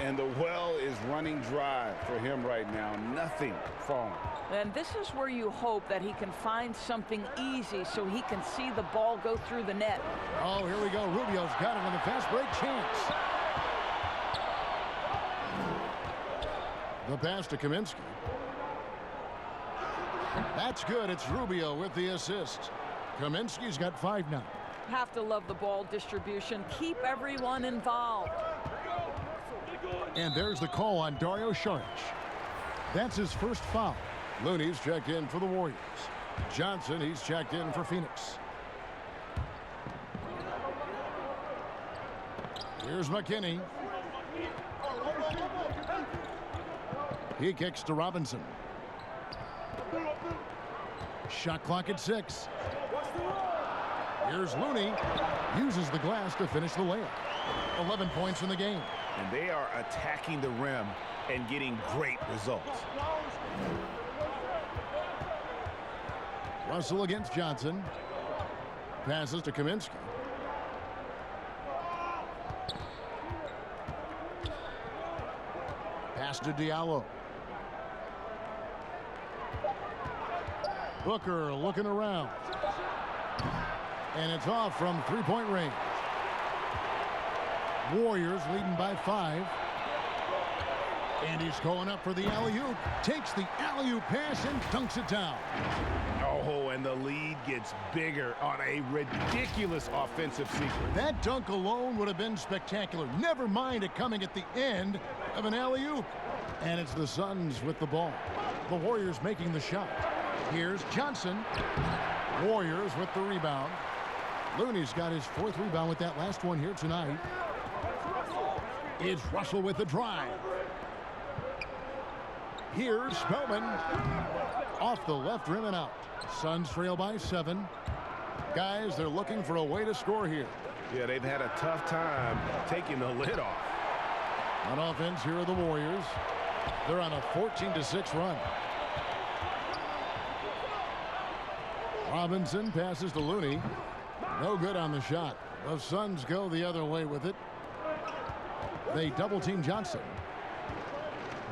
And the well is running dry for him right now. Nothing falling. And this is where you hope that he can find something easy so he can see the ball go through the net. Oh, here we go. Rubio's got it on the fast break chance. The pass to Kaminsky. That's good. It's Rubio with the assist. Kaminsky's got 5 now. Have to love the ball distribution. Keep everyone involved. And there's the call on Dario Saric. That's his first foul. Looney's checked in for the Warriors. Johnson, he's checked in for Phoenix. Here's McKinney. He kicks to Robinson. Shot clock at 6. Here's Looney. Uses the glass to finish the layup. 11 points in the game. And they are attacking the rim and getting great results. Russell against Johnson. Passes to Kaminsky. Pass to Diallo. Booker looking around. And it's off from three-point range. Warriors leading by 5. And he's going up for the alley-oop. Takes the alley-oop pass and dunks it down. Oh, and the lead gets bigger on a ridiculous offensive sequence. That dunk alone would have been spectacular. Never mind it coming at the end of an alley-oop. And it's the Suns with the ball. The Warriors making the shot. Here's Johnson. Warriors with the rebound. Looney's got his 4th rebound with that last one here tonight. It's Russell with the drive. Here's Spellman. Off the left rim and out. Suns trail by 7. Guys, they're looking for a way to score here. Yeah, they've had a tough time taking the lid off. On offense, here are the Warriors. They're on a 14-6 run. Robinson passes to Looney. No good on the shot. The Suns go the other way with it. They double-team Johnson.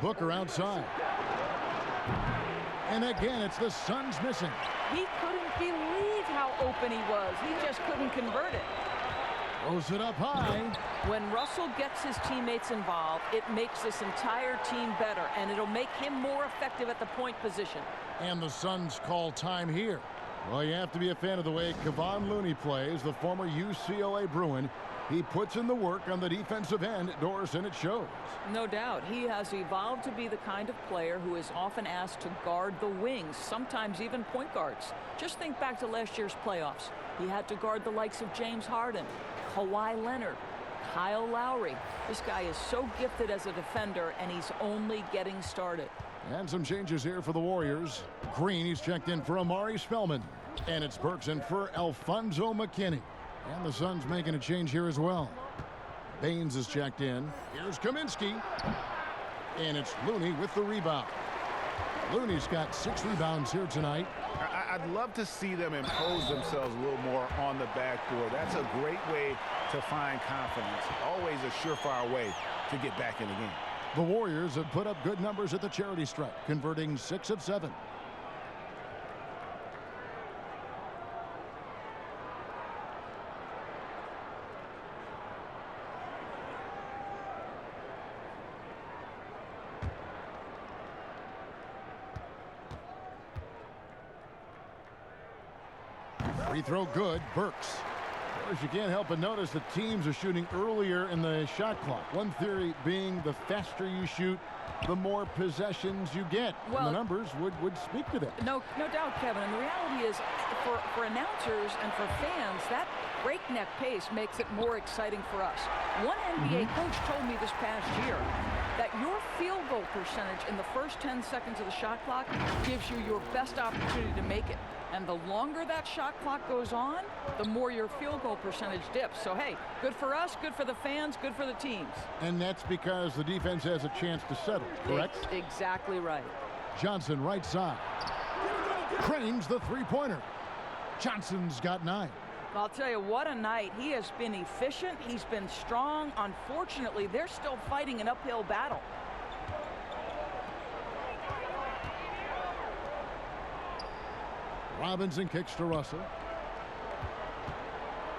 Booker outside. And again, it's the Suns missing. He couldn't believe how open he was. He just couldn't convert it. Throws it up high. When Russell gets his teammates involved, it makes this entire team better, and it'll make him more effective at the point position. And the Suns call time here. Well, you have to be a fan of the way Kevon Looney plays, the former UCLA Bruin. He puts in the work on the defensive end, Doris, and it shows. No doubt. He has evolved to be the kind of player who is often asked to guard the wings, sometimes even point guards. Just think back to last year's playoffs. He had to guard the likes of James Harden, Kawhi Leonard, Kyle Lowry. This guy is so gifted as a defender, and he's only getting started. And some changes here for the Warriors. Green, he's checked in for Amari Spellman. And it's Burks in for Alfonso McKinney. And the Suns making a change here as well. Baines is checked in. Here's Kaminsky. And it's Looney with the rebound. Looney's got 6 rebounds here tonight. I'd love to see them impose themselves a little more on the backboard. That's a great way to find confidence. Always a surefire way to get back in the game. The Warriors have put up good numbers at the charity stripe, converting 6 of 7. Free throw good. Burks. Of course, you can't help but notice that teams are shooting earlier in the shot clock. One theory being the faster you shoot, the more possessions you get. Well, and the numbers would speak to that. No doubt, Kevin. And the reality is, for announcers and for fans, that breakneck pace makes it more exciting for us. One NBA coach told me this past year that your field goal percentage in the first 10 seconds of the shot clock gives you your best opportunity to make it. And the longer that shot clock goes on, the more your field goal percentage dips. So, hey, good for us, good for the fans, good for the teams. And that's because the defense has a chance to settle, correct? Exactly right. Johnson, right side. Cranes the three-pointer. Johnson's got 9. I'll tell you, what a night. He has been efficient. He's been strong. Unfortunately, they're still fighting an uphill battle. Robinson kicks to Russell.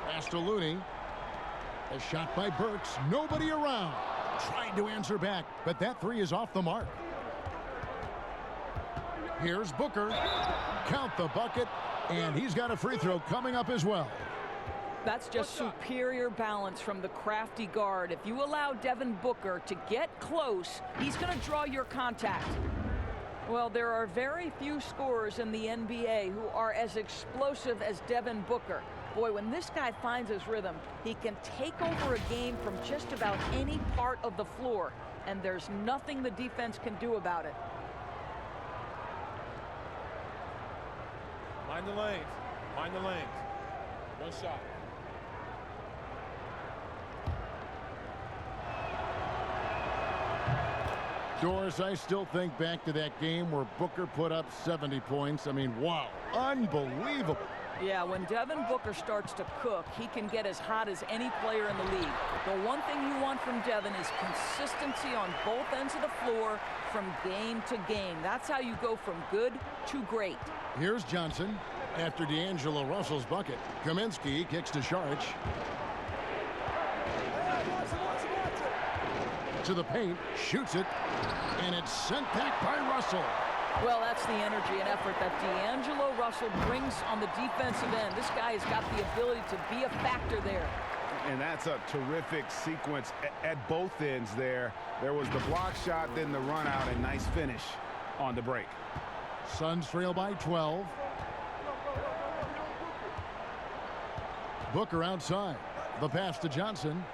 Pass to Looney. A shot by Burks. Nobody around. Tried to answer back, but that 3 is off the mark. Here's Booker. Count the bucket, and he's got a free throw coming up as well. That's just superior balance from the crafty guard. If you allow Devin Booker to get close, he's going to draw your contact. Well, there are very few scorers in the NBA who are as explosive as Devin Booker. Boy, when this guy finds his rhythm, he can take over a game from just about any part of the floor, and there's nothing the defense can do about it. Mind the lanes. Mind the lanes. One shot. Doris, I still think back to that game where Booker put up 70 points. I mean, wow, unbelievable. Yeah, when Devin Booker starts to cook, he can get as hot as any player in the league. The one thing you want from Devin is consistency on both ends of the floor from game to game. That's how you go from good to great. Here's Johnson after D'Angelo Russell's bucket. Kaminsky kicks to Saric. To the paint, shoots it, and it's sent back by Russell. Well, that's the energy and effort that D'Angelo Russell brings on the defensive end. This guy has got the ability to be a factor there. And that's a terrific sequence at both ends there. There was the block shot, then the run out, and nice finish on the break. Suns trail by 12. Booker outside. The pass to Johnson.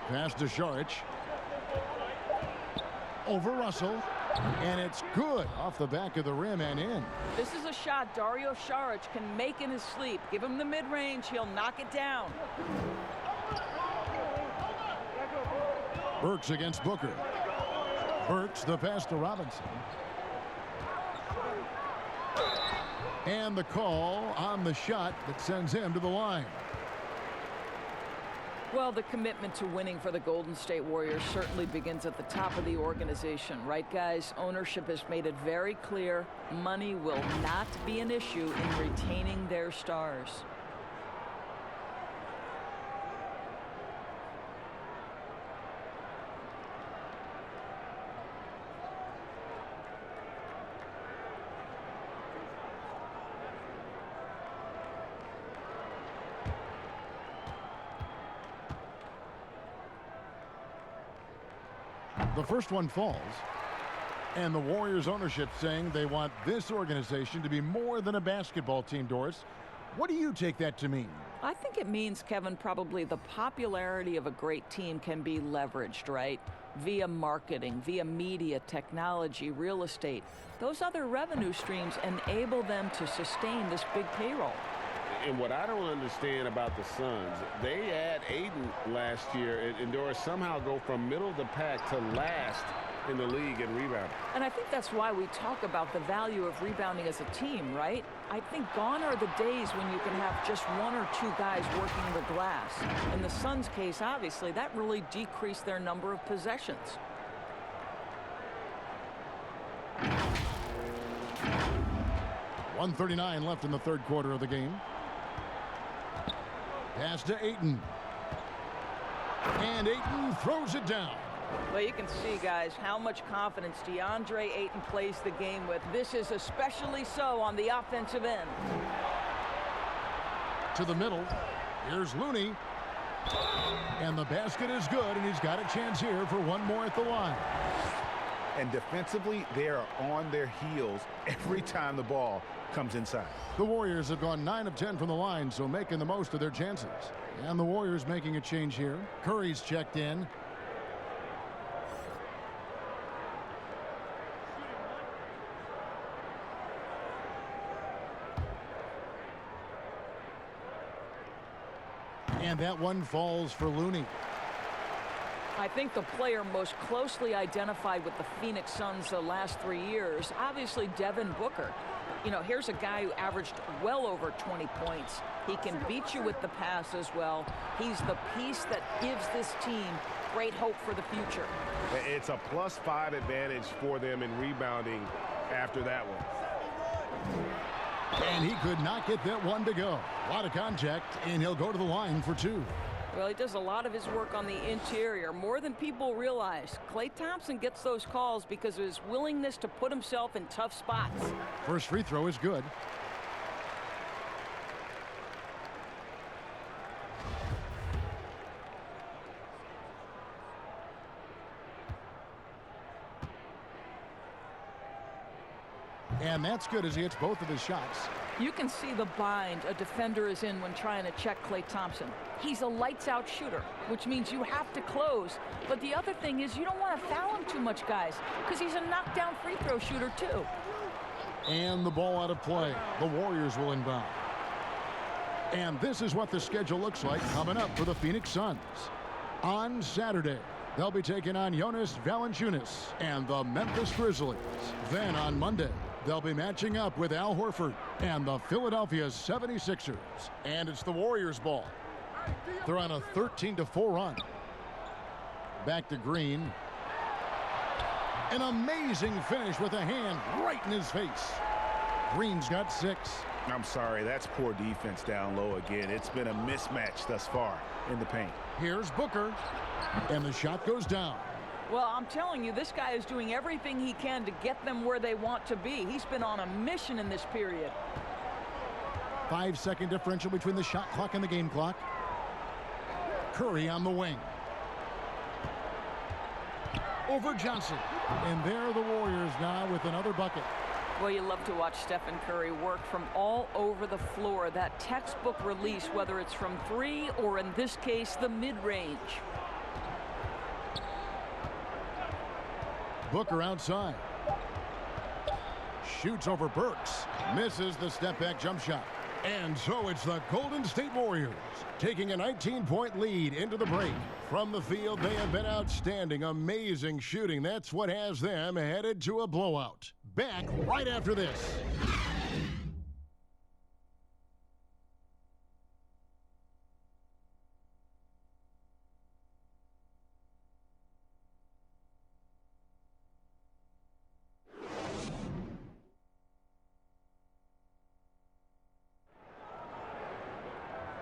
Pass to Saric. Over Russell. And it's good off the back of the rim and in. This is a shot Dario Saric can make in his sleep. Give him the mid-range, he'll knock it down. Burks against Booker. Burks, the pass to Robinson. And the call on the shot that sends him to the line. Well, the commitment to winning for the Golden State Warriors certainly begins at the top of the organization, right, guys? Ownership has made it very clear money will not be an issue in retaining their stars. The first one falls, and the Warriors ownership saying they want this organization to be more than a basketball team, Doris. What do you take that to mean? I think it means, Kevin, probably the popularity of a great team can be leveraged, right? Via marketing, via media, technology, real estate. Those other revenue streams enable them to sustain this big payroll. And what I don't understand about the Suns, they had Aiden last year, and Doris somehow go from middle of the pack to last in the league in rebounding. And I think that's why we talk about the value of rebounding as a team, right? I think gone are the days when you can have just one or two guys working the glass. In the Suns' case, obviously, that really decreased their number of possessions. .139 left in the third quarter of the game. Pass to Ayton. And Ayton throws it down. Well, you can see, guys, how much confidence DeAndre Ayton plays the game with. This is especially so on the offensive end. To the middle. Here's Looney. And the basket is good, and he's got a chance here for one more at the line. And defensively, they are on their heels every time the ball comes inside. The Warriors have gone 9 of 10 from the line, so making the most of their chances. And the Warriors making a change here. Curry's checked in. And that one falls for Looney. I think the player most closely identified with the Phoenix Suns the last 3 years, obviously Devin Booker. You know, here's a guy who averaged well over 20 points. He can beat you with the pass as well. He's the piece that gives this team great hope for the future. It's a +5 advantage for them in rebounding after that one. And he could not get that one to go. A lot of contact, and he'll go to the line for 2. Well, he does a lot of his work on the interior, more than people realize. Klay Thompson gets those calls because of his willingness to put himself in tough spots. First free throw is good. And that's good as he hits both of his shots. You can see the bind a defender is in when trying to check Klay Thompson. He's a lights-out shooter, which means you have to close. But the other thing is you don't want to foul him too much, guys, because he's a knockdown free throw shooter, too. And the ball out of play. The Warriors will inbound. And this is what the schedule looks like coming up for the Phoenix Suns. On Saturday, they'll be taking on Jonas Valanciunas and the Memphis Grizzlies. Then on Monday, they'll be matching up with Al Horford and the Philadelphia 76ers. And it's the Warriors' ball. They're on a 13-4 run. Back to Green. An amazing finish with a hand right in his face. Green's got 6. I'm sorry, that's poor defense down low again. It's been a mismatch thus far in the paint. Here's Booker. And the shot goes down. Well, I'm telling you, this guy is doing everything he can to get them where they want to be. He's been on a mission in this period. 5-second differential between the shot clock and the game clock. Curry on the wing. Over Johnson. And there are the Warriors now with another bucket. Well, you love to watch Stephen Curry work from all over the floor. That textbook release, whether it's from 3 or in this case, the mid-range. Booker outside. Shoots over Burks. Misses the step-back jump shot. And so it's the Golden State Warriors taking a 19-point lead into the break. From the field, they have been outstanding. Amazing shooting. That's what has them headed to a blowout. Back right after this.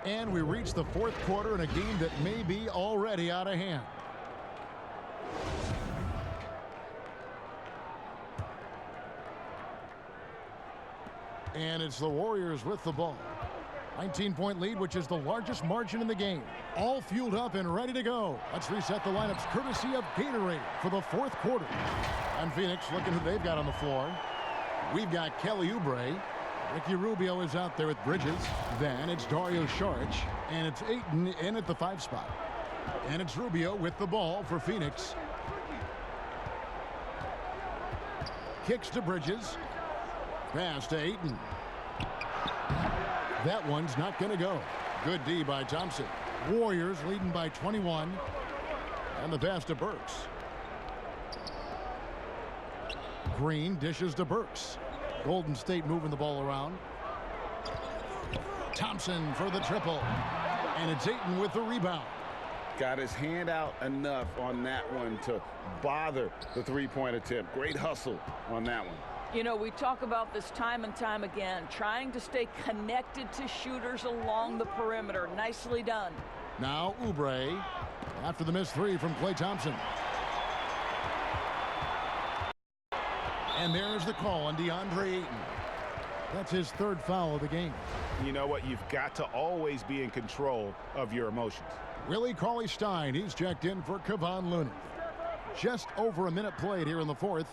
And we reach the fourth quarter in a game that may be already out of hand. And it's the Warriors with the ball. 19-point lead, which is the largest margin in the game. All fueled up and ready to go. Let's reset the lineups courtesy of Gatorade for the fourth quarter. And Phoenix looking who they've got on the floor. We've got Kelly Oubre. Ricky Rubio is out there with Bridges. Then it's Dario Saric. And it's Ayton in at the 5 spot. And it's Rubio with the ball for Phoenix. Kicks to Bridges. Pass to Ayton. That one's not going to go. Good D by Thompson. Warriors leading by 21. And the pass to Burks. Green dishes to Burks. Golden State moving the ball around. Thompson for the triple. And it's Ayton with the rebound. Got his hand out enough on that one to bother the three-point attempt. Great hustle on that one. You know, we talk about this time and time again, trying to stay connected to shooters along the perimeter. Nicely done. Now Oubre after the missed three from Klay Thompson. And there's the call on DeAndre Ayton. That's his third foul of the game. You know what? You've got to always be in control of your emotions. Willie Cauley-Stein, he's checked in for Kevon Looney. Just over a minute played here in the fourth.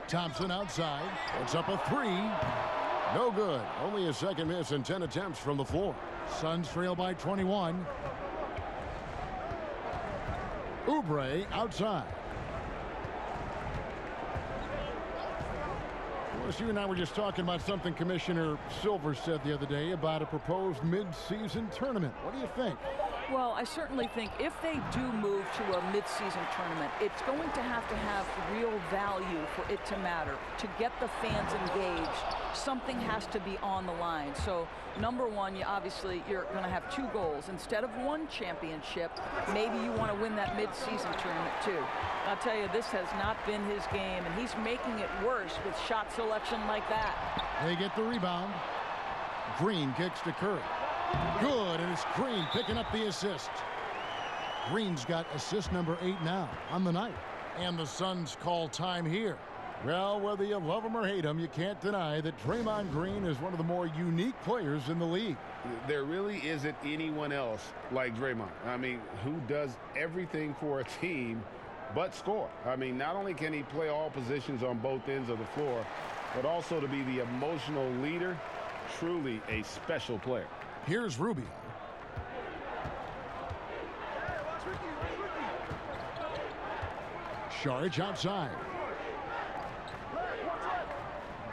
Thompson outside. Puts up a three. No good. Only a second miss in 10 attempts from the floor. Suns trail by 21. Oubre outside. You and I were just talking about something Commissioner Silver said the other day about a proposed mid-season tournament. What do you think? Well, I certainly think if they do move to a mid-season tournament, it's going to have real value for it to matter. To get the fans engaged, something has to be on the line. So, number one, you're going to have two goals. Instead of one championship, maybe you want to win that mid-season tournament too. I'll tell you, this has not been his game, and he's making it worse with shot selection like that. They get the rebound. Green kicks to Curry. Good, and it's Green picking up the assist. Green's got assist number 8 now on the night. And the Suns call time here. Well, whether you love him or hate him, you can't deny that Draymond Green is one of the more unique players in the league. There really isn't anyone else like Draymond. I mean, who does everything for a team but score. I mean, not only can he play all positions on both ends of the floor, but also to be the emotional leader. Truly a special player. Here's Rubio. Saric outside.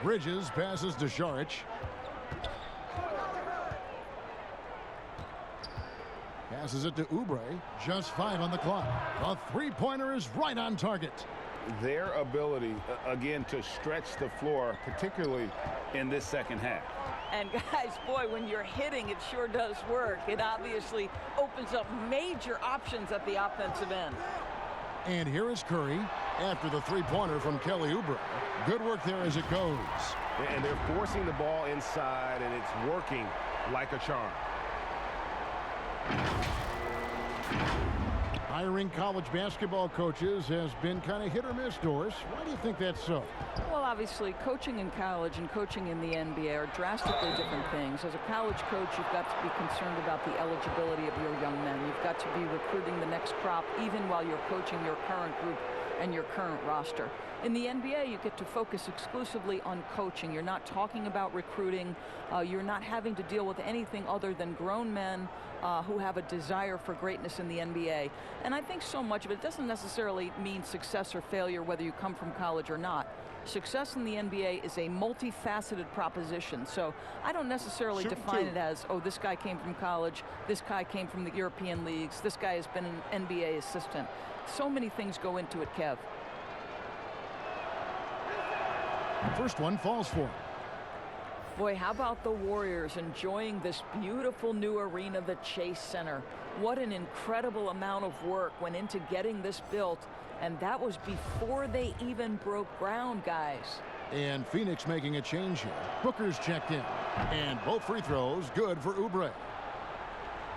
Bridges passes to Saric. Passes it to Oubre. Just 5 on the clock. The three-pointer is right on target. Their ability, again, to stretch the floor, particularly in this second half. And guys, boy, when you're hitting, it sure does work. It obviously opens up major options at the offensive end. And here is Curry after the three-pointer from Kelly Oubre. Good work there as it goes. And they're forcing the ball inside, and it's working like a charm. Hiring college basketball coaches has been kind of hit or miss, Doris. Why do you think that's so? Well, obviously, coaching in college and coaching in the NBA are drastically different things. As a college coach, you've got to be concerned about the eligibility of your young men. You've got to be recruiting the next crop, even while you're coaching your current group and your current roster. In the NBA, you get to focus exclusively on coaching. You're not talking about recruiting. You're not having to deal with anything other than grown men who have a desire for greatness in the NBA. And I think so much of it doesn't necessarily mean success or failure, whether you come from college or not. Success in the NBA is a multifaceted proposition. So I don't necessarily define it as, oh, this guy came from college, this guy came from the European leagues, this guy has been an NBA assistant. So many things go into it, Kev. First one falls for him. Boy, how about the Warriors enjoying this beautiful new arena, the Chase Center. What an incredible amount of work went into getting this built, and that was before they even broke ground, guys. And Phoenix making a change here. Booker's checked in, and both free throws good for Oubre.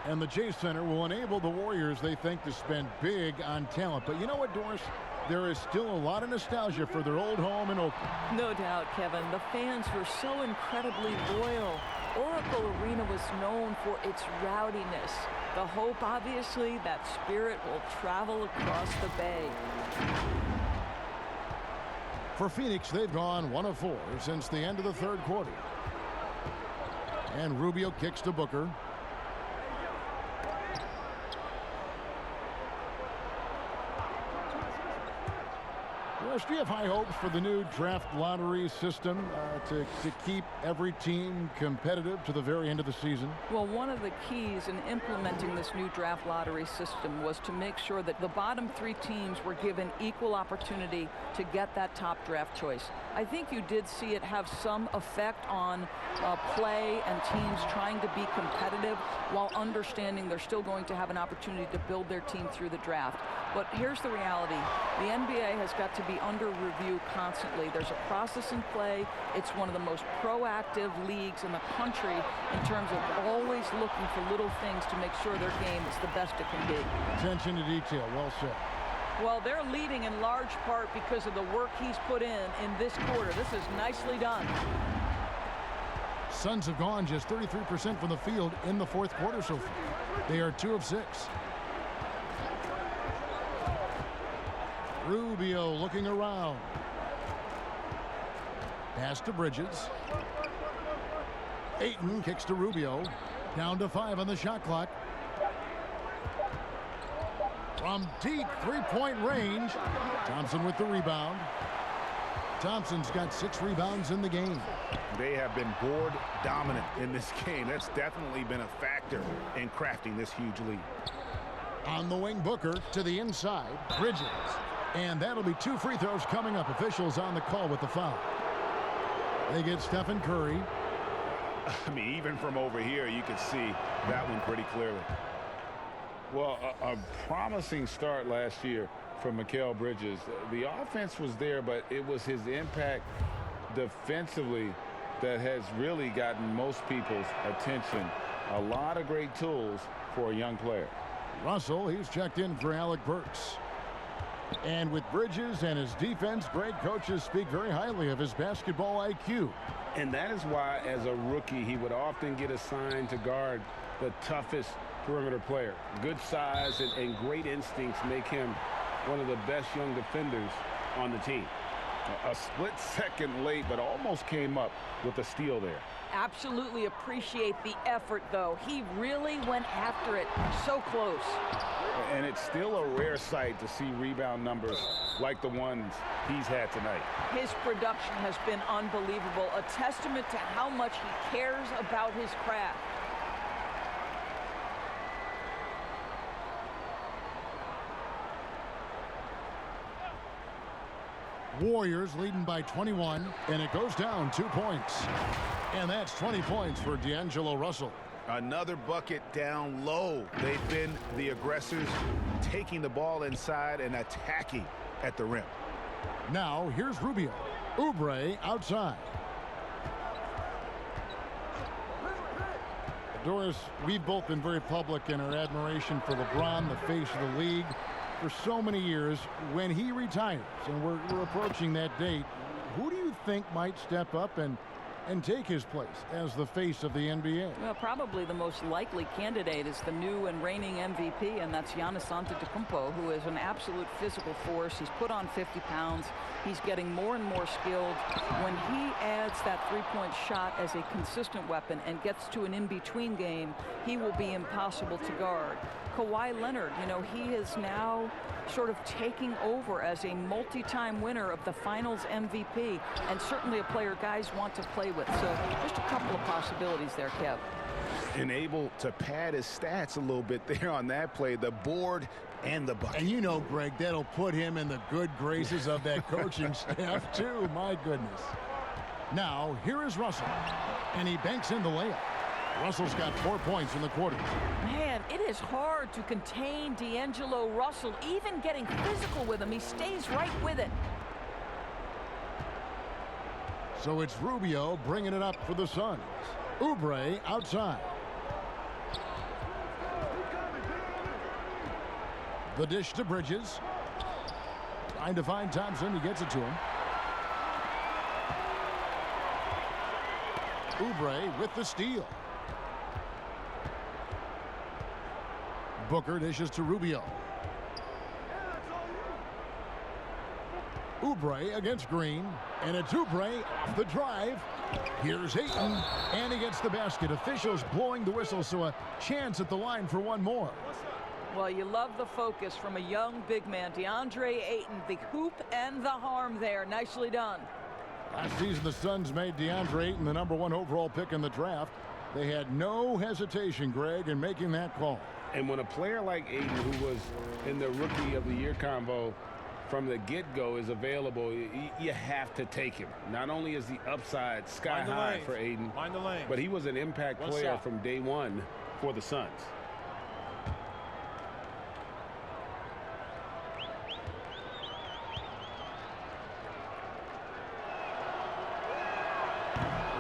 And the Chase Center will enable the Warriors, they think, to spend big on talent. But you know what, Doris? There is still a lot of nostalgia for their old home in Oakland. No doubt, Kevin. The fans were so incredibly loyal. Oracle Arena was known for its rowdiness. The hope, obviously, that spirit will travel across the bay. For Phoenix, they've gone 1 of 4 since the end of the third quarter. And Rubio kicks to Booker. Russ, do you have high hopes for the new draft lottery system to keep every team competitive to the very end of the season? Well, one of the keys in implementing this new draft lottery system was to make sure that the bottom 3 teams were given equal opportunity to get that top draft choice. I think you did see it have some effect on play and teams trying to be competitive while understanding they're still going to have an opportunity to build their team through the draft. But here's the reality. The NBA has got to be under review constantly. There's a process in play. It's one of the most proactive leagues in the country in terms of always looking for little things to make sure their game is the best it can be. Attention to detail. Well said. Well, they're leading in large part because of the work he's put in this quarter. This is nicely done. Suns have gone just 33% from the field in the fourth quarter so far. They are 2 of 6. Rubio looking around. Pass to Bridges. Ayton kicks to Rubio. Down to 5 on the shot clock. From deep three-point range. Thompson with the rebound. Thompson's got 6 rebounds in the game. They have been board dominant in this game. That's definitely been a factor in crafting this huge lead. On the wing, Booker to the inside. Bridges. And that'll be 2 free throws coming up. Officials on the call with the foul. They get Stephen Curry. I mean, even from over here, you could see that one pretty clearly. Well, a promising start last year from Mikal Bridges. The offense was there, but it was his impact defensively that has really gotten most people's attention. A lot of great tools for a young player. Russell, he's checked in for Alec Burks. And with Bridges and his defense, great coaches speak very highly of his basketball IQ. And that is why, as a rookie, he would often get assigned to guard the toughest perimeter player. Good size and great instincts make him one of the best young defenders on the team. A split second late, but almost came up with a steal there. Absolutely appreciate the effort, though. He really went after it so close. And it's still a rare sight to see rebound numbers like the ones he's had tonight. His production has been unbelievable, a testament to how much he cares about his craft. Warriors leading by 21, and it goes down 2 points. And that's 20 points for D'Angelo Russell. Another bucket down low. They've been the aggressors, taking the ball inside and attacking at the rim. Now here's Rubio. Oubre outside. Doris, we've both been very public in our admiration for LeBron, the face of the league, for so many years. When he retires, and we're approaching that date, who do you think might step up and take his place as the face of the NBA? Well, probably the most likely candidate is the new and reigning MVP, and that's Giannis Antetokounmpo, who is an absolute physical force. He's put on 50 pounds. He's getting more and more skilled. When he adds that three-point shot as a consistent weapon and gets to an in-between game, he will be impossible to guard. Kawhi Leonard, you know, he is now sort of taking over as a multi-time winner of the Finals MVP, and certainly a player guys want to play with. So just a couple of possibilities there, Kev. And able to pad his stats a little bit there on that play, the board and the bucket. And you know, Greg, that'll put him in the good graces of that coaching staff too. My goodness. Now here is Russell, and he banks in the layup. Russell's got 4 points in the quarter. Man, it is hard to contain D'Angelo Russell, even getting physical with him. He stays right with it. So it's Rubio bringing it up for the Suns. Oubre outside. The dish to Bridges. Trying to find Thompson. He gets it to him. Oubre with the steal. Booker dishes to Rubio. Oubre against Green, and it's Oubre off the drive. Here's Ayton, and he gets the basket. Officials blowing the whistle, so a chance at the line for one more. Well, you love the focus from a young big man, DeAndre Ayton, the hoop and the harm there. Nicely done. Last season, the Suns made DeAndre Ayton the #1 overall pick in the draft. They had no hesitation, Greg, in making that call. And when a player like Ayton, who was in the Rookie of the Year convo from the get-go, is available, you have to take him. Not only is the upside sky high for Ayton, but he was an impact player from day one for the Suns.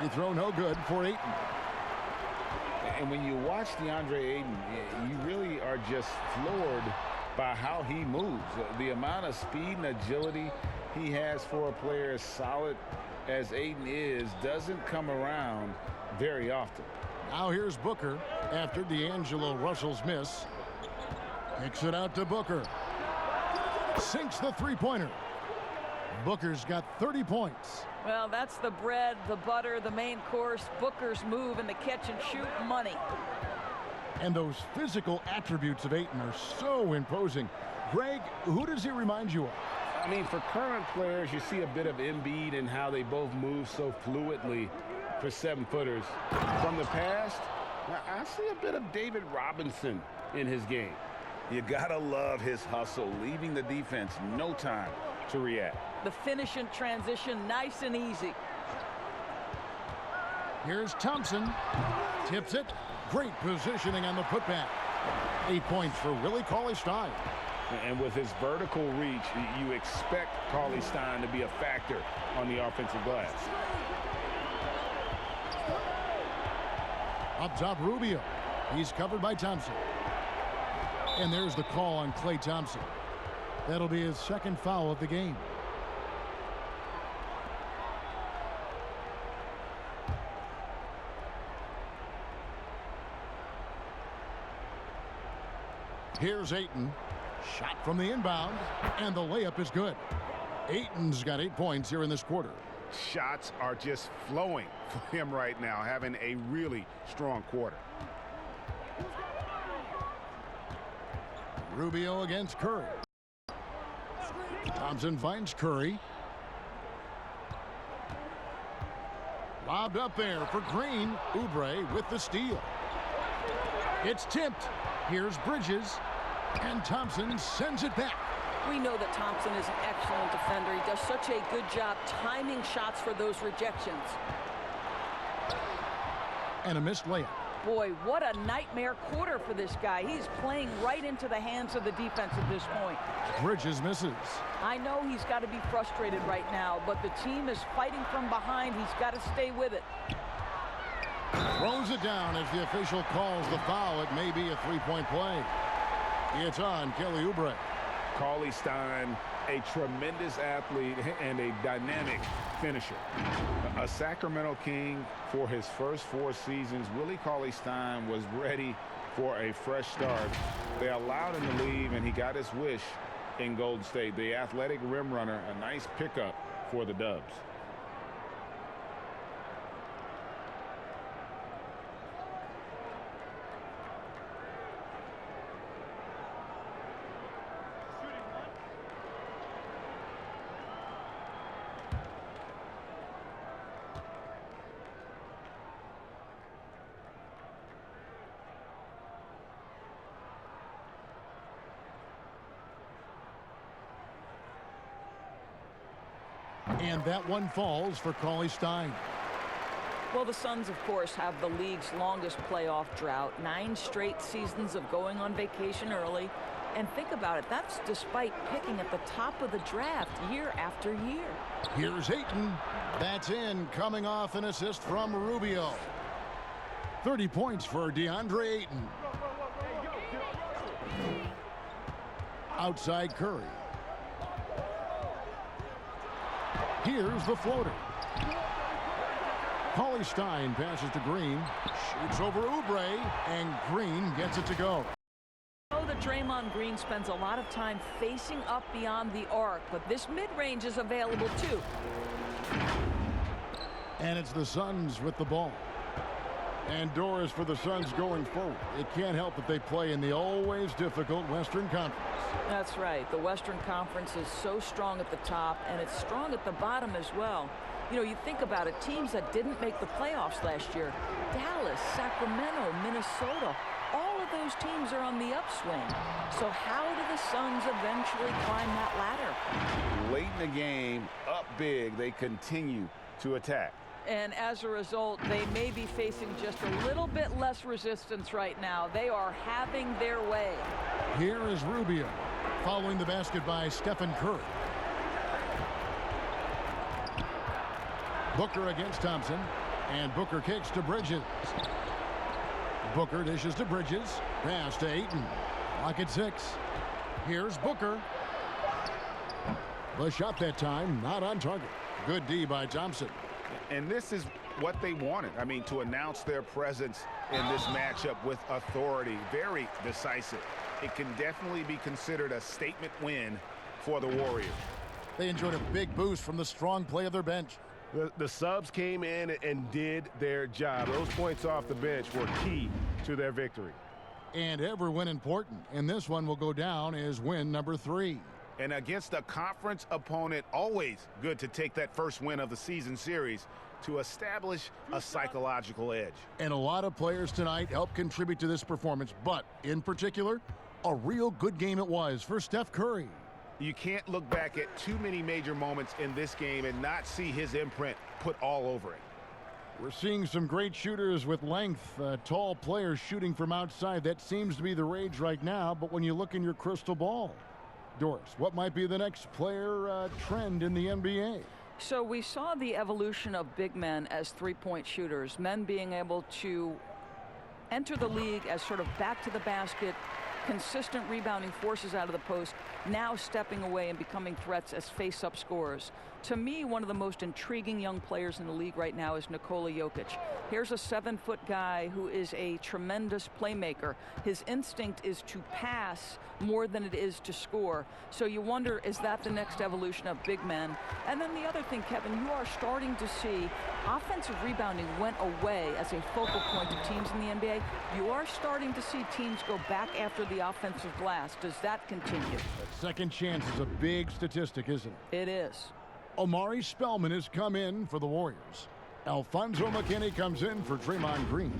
Free throw no good for Ayton. And when you watch DeAndre Ayton, you really are just floored by how he moves. The amount of speed and agility he has for a player as solid as Ayton is doesn't come around very often. Now here's Booker after D'Angelo Russell's miss. Kicks it out to Booker. Sinks the three-pointer. Booker's got 30 points. Well, that's the bread, the butter, the main course. Booker's move and the catch and shoot money. And those physical attributes of Ayton are so imposing. Greg, who does he remind you of? I mean, for current players, you see a bit of Embiid and how they both move so fluidly for 7-footers. From the past, I see a bit of David Robinson in his game. You gotta love his hustle, leaving the defense no time to react. The finish in transition, nice and easy. Here's Thompson. Tips it. Great positioning on the putback. 8 points for Willie Cauley-Stein. And with his vertical reach, you expect Cauley-Stein to be a factor on the offensive glass. Up top, Rubio. He's covered by Thompson. And there's the call on Klay Thompson. That'll be his second foul of the game. Here's Ayton. Shot from the inbound, and the layup is good. Ayton's got 8 points here in this quarter. Shots are just flowing for him right now, having a really strong quarter. Rubio against Curry. Thompson finds Curry. Lobbed up there for Green. Oubre with the steal. It's tipped. Here's Bridges. And Thompson sends it back. We know that Thompson is an excellent defender. He does such a good job timing shots for those rejections. And a missed layup. Boy, what a nightmare quarter for this guy. He's playing right into the hands of the defense at this point. Bridges misses. I know he's got to be frustrated right now, but the team is fighting from behind. He's got to stay with it. Throws it down as the official calls the foul. It may be a three-point play. It's on Kelly Oubre. Cauley-Stein, a tremendous athlete and a dynamic finisher. A Sacramento King for his first 4 seasons. Willie Cauley-Stein was ready for a fresh start. They allowed him to leave, and he got his wish in Golden State. The athletic rim runner, a nice pickup for the Dubs. And that one falls for Cauley-Stein. Well, the Suns, of course, have the league's longest playoff drought. 9 straight seasons of going on vacation early. And think about it, that's despite picking at the top of the draft year after year. Here's Ayton. That's in, coming off an assist from Rubio. 30 points for DeAndre Ayton. Outside Curry. Here's the floater. Cauley-Stein passes to Green. Shoots over Oubre, and Green gets it to go. I know that Draymond Green spends a lot of time facing up beyond the arc, but this mid-range is available too. And it's the Suns with the ball. And Doris, for the Suns going forward, it can't help that they play in the always difficult Western Conference. That's right. The Western Conference is so strong at the top, and it's strong at the bottom as well. You know, you think about it, teams that didn't make the playoffs last year, Dallas, Sacramento, Minnesota, all of those teams are on the upswing. So how do the Suns eventually climb that ladder? Late in the game, up big, they continue to attack. And as a result, they may be facing just a little bit less resistance right now. They are having their way. Here is Rubio, following the basket by Stephen Curry. Booker against Thompson, and Booker kicks to Bridges. Booker dishes to Bridges, pass to Ayton. Clock at 6. Here's Booker. The shot that time, not on target. Good D by Thompson. And this is what they wanted. I mean, to announce their presence in this matchup with authority. Very decisive. It can definitely be considered a statement win for the Warriors. They enjoyed a big boost from the strong play of their bench. The subs came in and did their job. Those points off the bench were key to their victory. And every win important. And this one will go down as win number 3. And against a conference opponent, always good to take that first win of the season series to establish a psychological edge. And a lot of players tonight helped contribute to this performance, but in particular, a real good game it was for Steph Curry. You can't look back at too many major moments in this game and not see his imprint put all over it. We're seeing some great shooters with length, tall players shooting from outside. That seems to be the rage right now, but when you look in your crystal ball, Doris, what might be the next player trend in the NBA? So we saw the evolution of big men as three-point shooters, men being able to enter the league as sort of back to the basket, consistent rebounding forces out of the post, now stepping away and becoming threats as face-up scorers. To me, one of the most intriguing young players in the league right now is Nikola Jokic. Here's a 7-foot guy who is a tremendous playmaker. His instinct is to pass more than it is to score. So you wonder, is that the next evolution of big men? And then the other thing, Kevin, you are starting to see offensive rebounding went away as a focal point of teams in the NBA. You are starting to see teams go back after the offensive glass. Does that continue? A second chance is a big statistic, isn't it? It is. Omari Spellman has come in for the Warriors. Alfonso McKinney comes in for Draymond Green.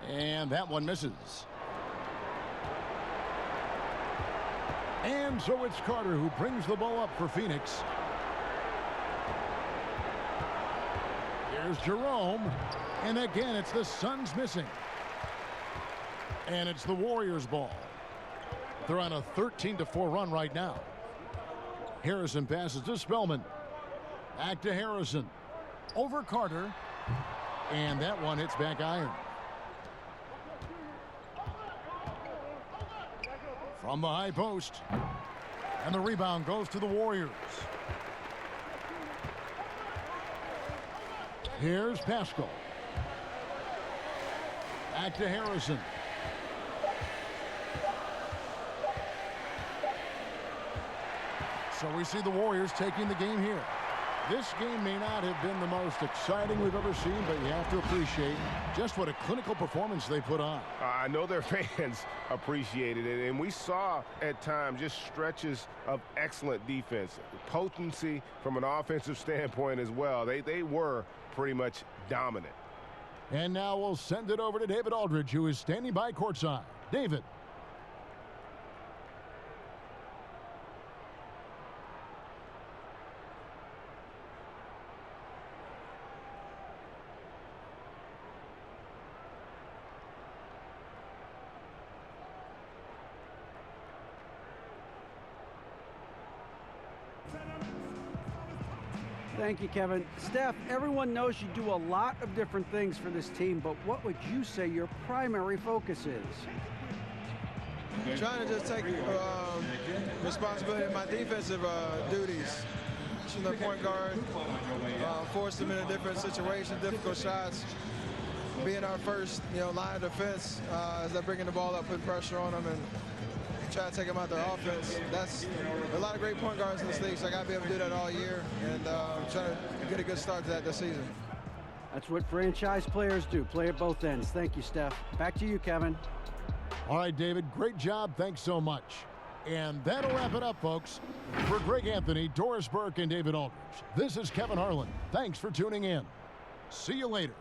And that one misses. And so it's Carter who brings the ball up for Phoenix. Here's Jerome. And again, it's the Suns missing. And it's the Warriors' ball. They're on a 13-4 run right now. Harrison passes to Spellman. Back to Harrison. Over Carter. And that one hits back iron. From the high post. And the rebound goes to the Warriors. Here's Pascal. Back to Harrison. So we see the Warriors taking the game here. This game may not have been the most exciting we've ever seen, but you have to appreciate just what a clinical performance they put on. I know their fans appreciated it, and we saw at times just stretches of excellent defense. Potency from an offensive standpoint as well. They were pretty much dominant. And now we'll send it over to David Aldridge, who is standing by courtside. David. Thank you, Kevin. Steph, everyone knows you do a lot of different things for this team, but what would you say your primary focus is? Trying to just take responsibility of my defensive duties. The point guard, force them in a different situation, difficult shots. being our first, line of defense as they're bringing the ball up, putting pressure on them, and try to take them out their offense. That's a lot of great point guards in this league, so I got to be able to do that all year and try to get a good start to that this season. That's what franchise players do, play at both ends. Thank you, Steph. Back to you, Kevin. All right, David, great job. Thanks so much. And that'll wrap it up, folks. For Greg Anthony, Doris Burke, and David Aldridge, this is Kevin Harlan. Thanks for tuning in. See you later.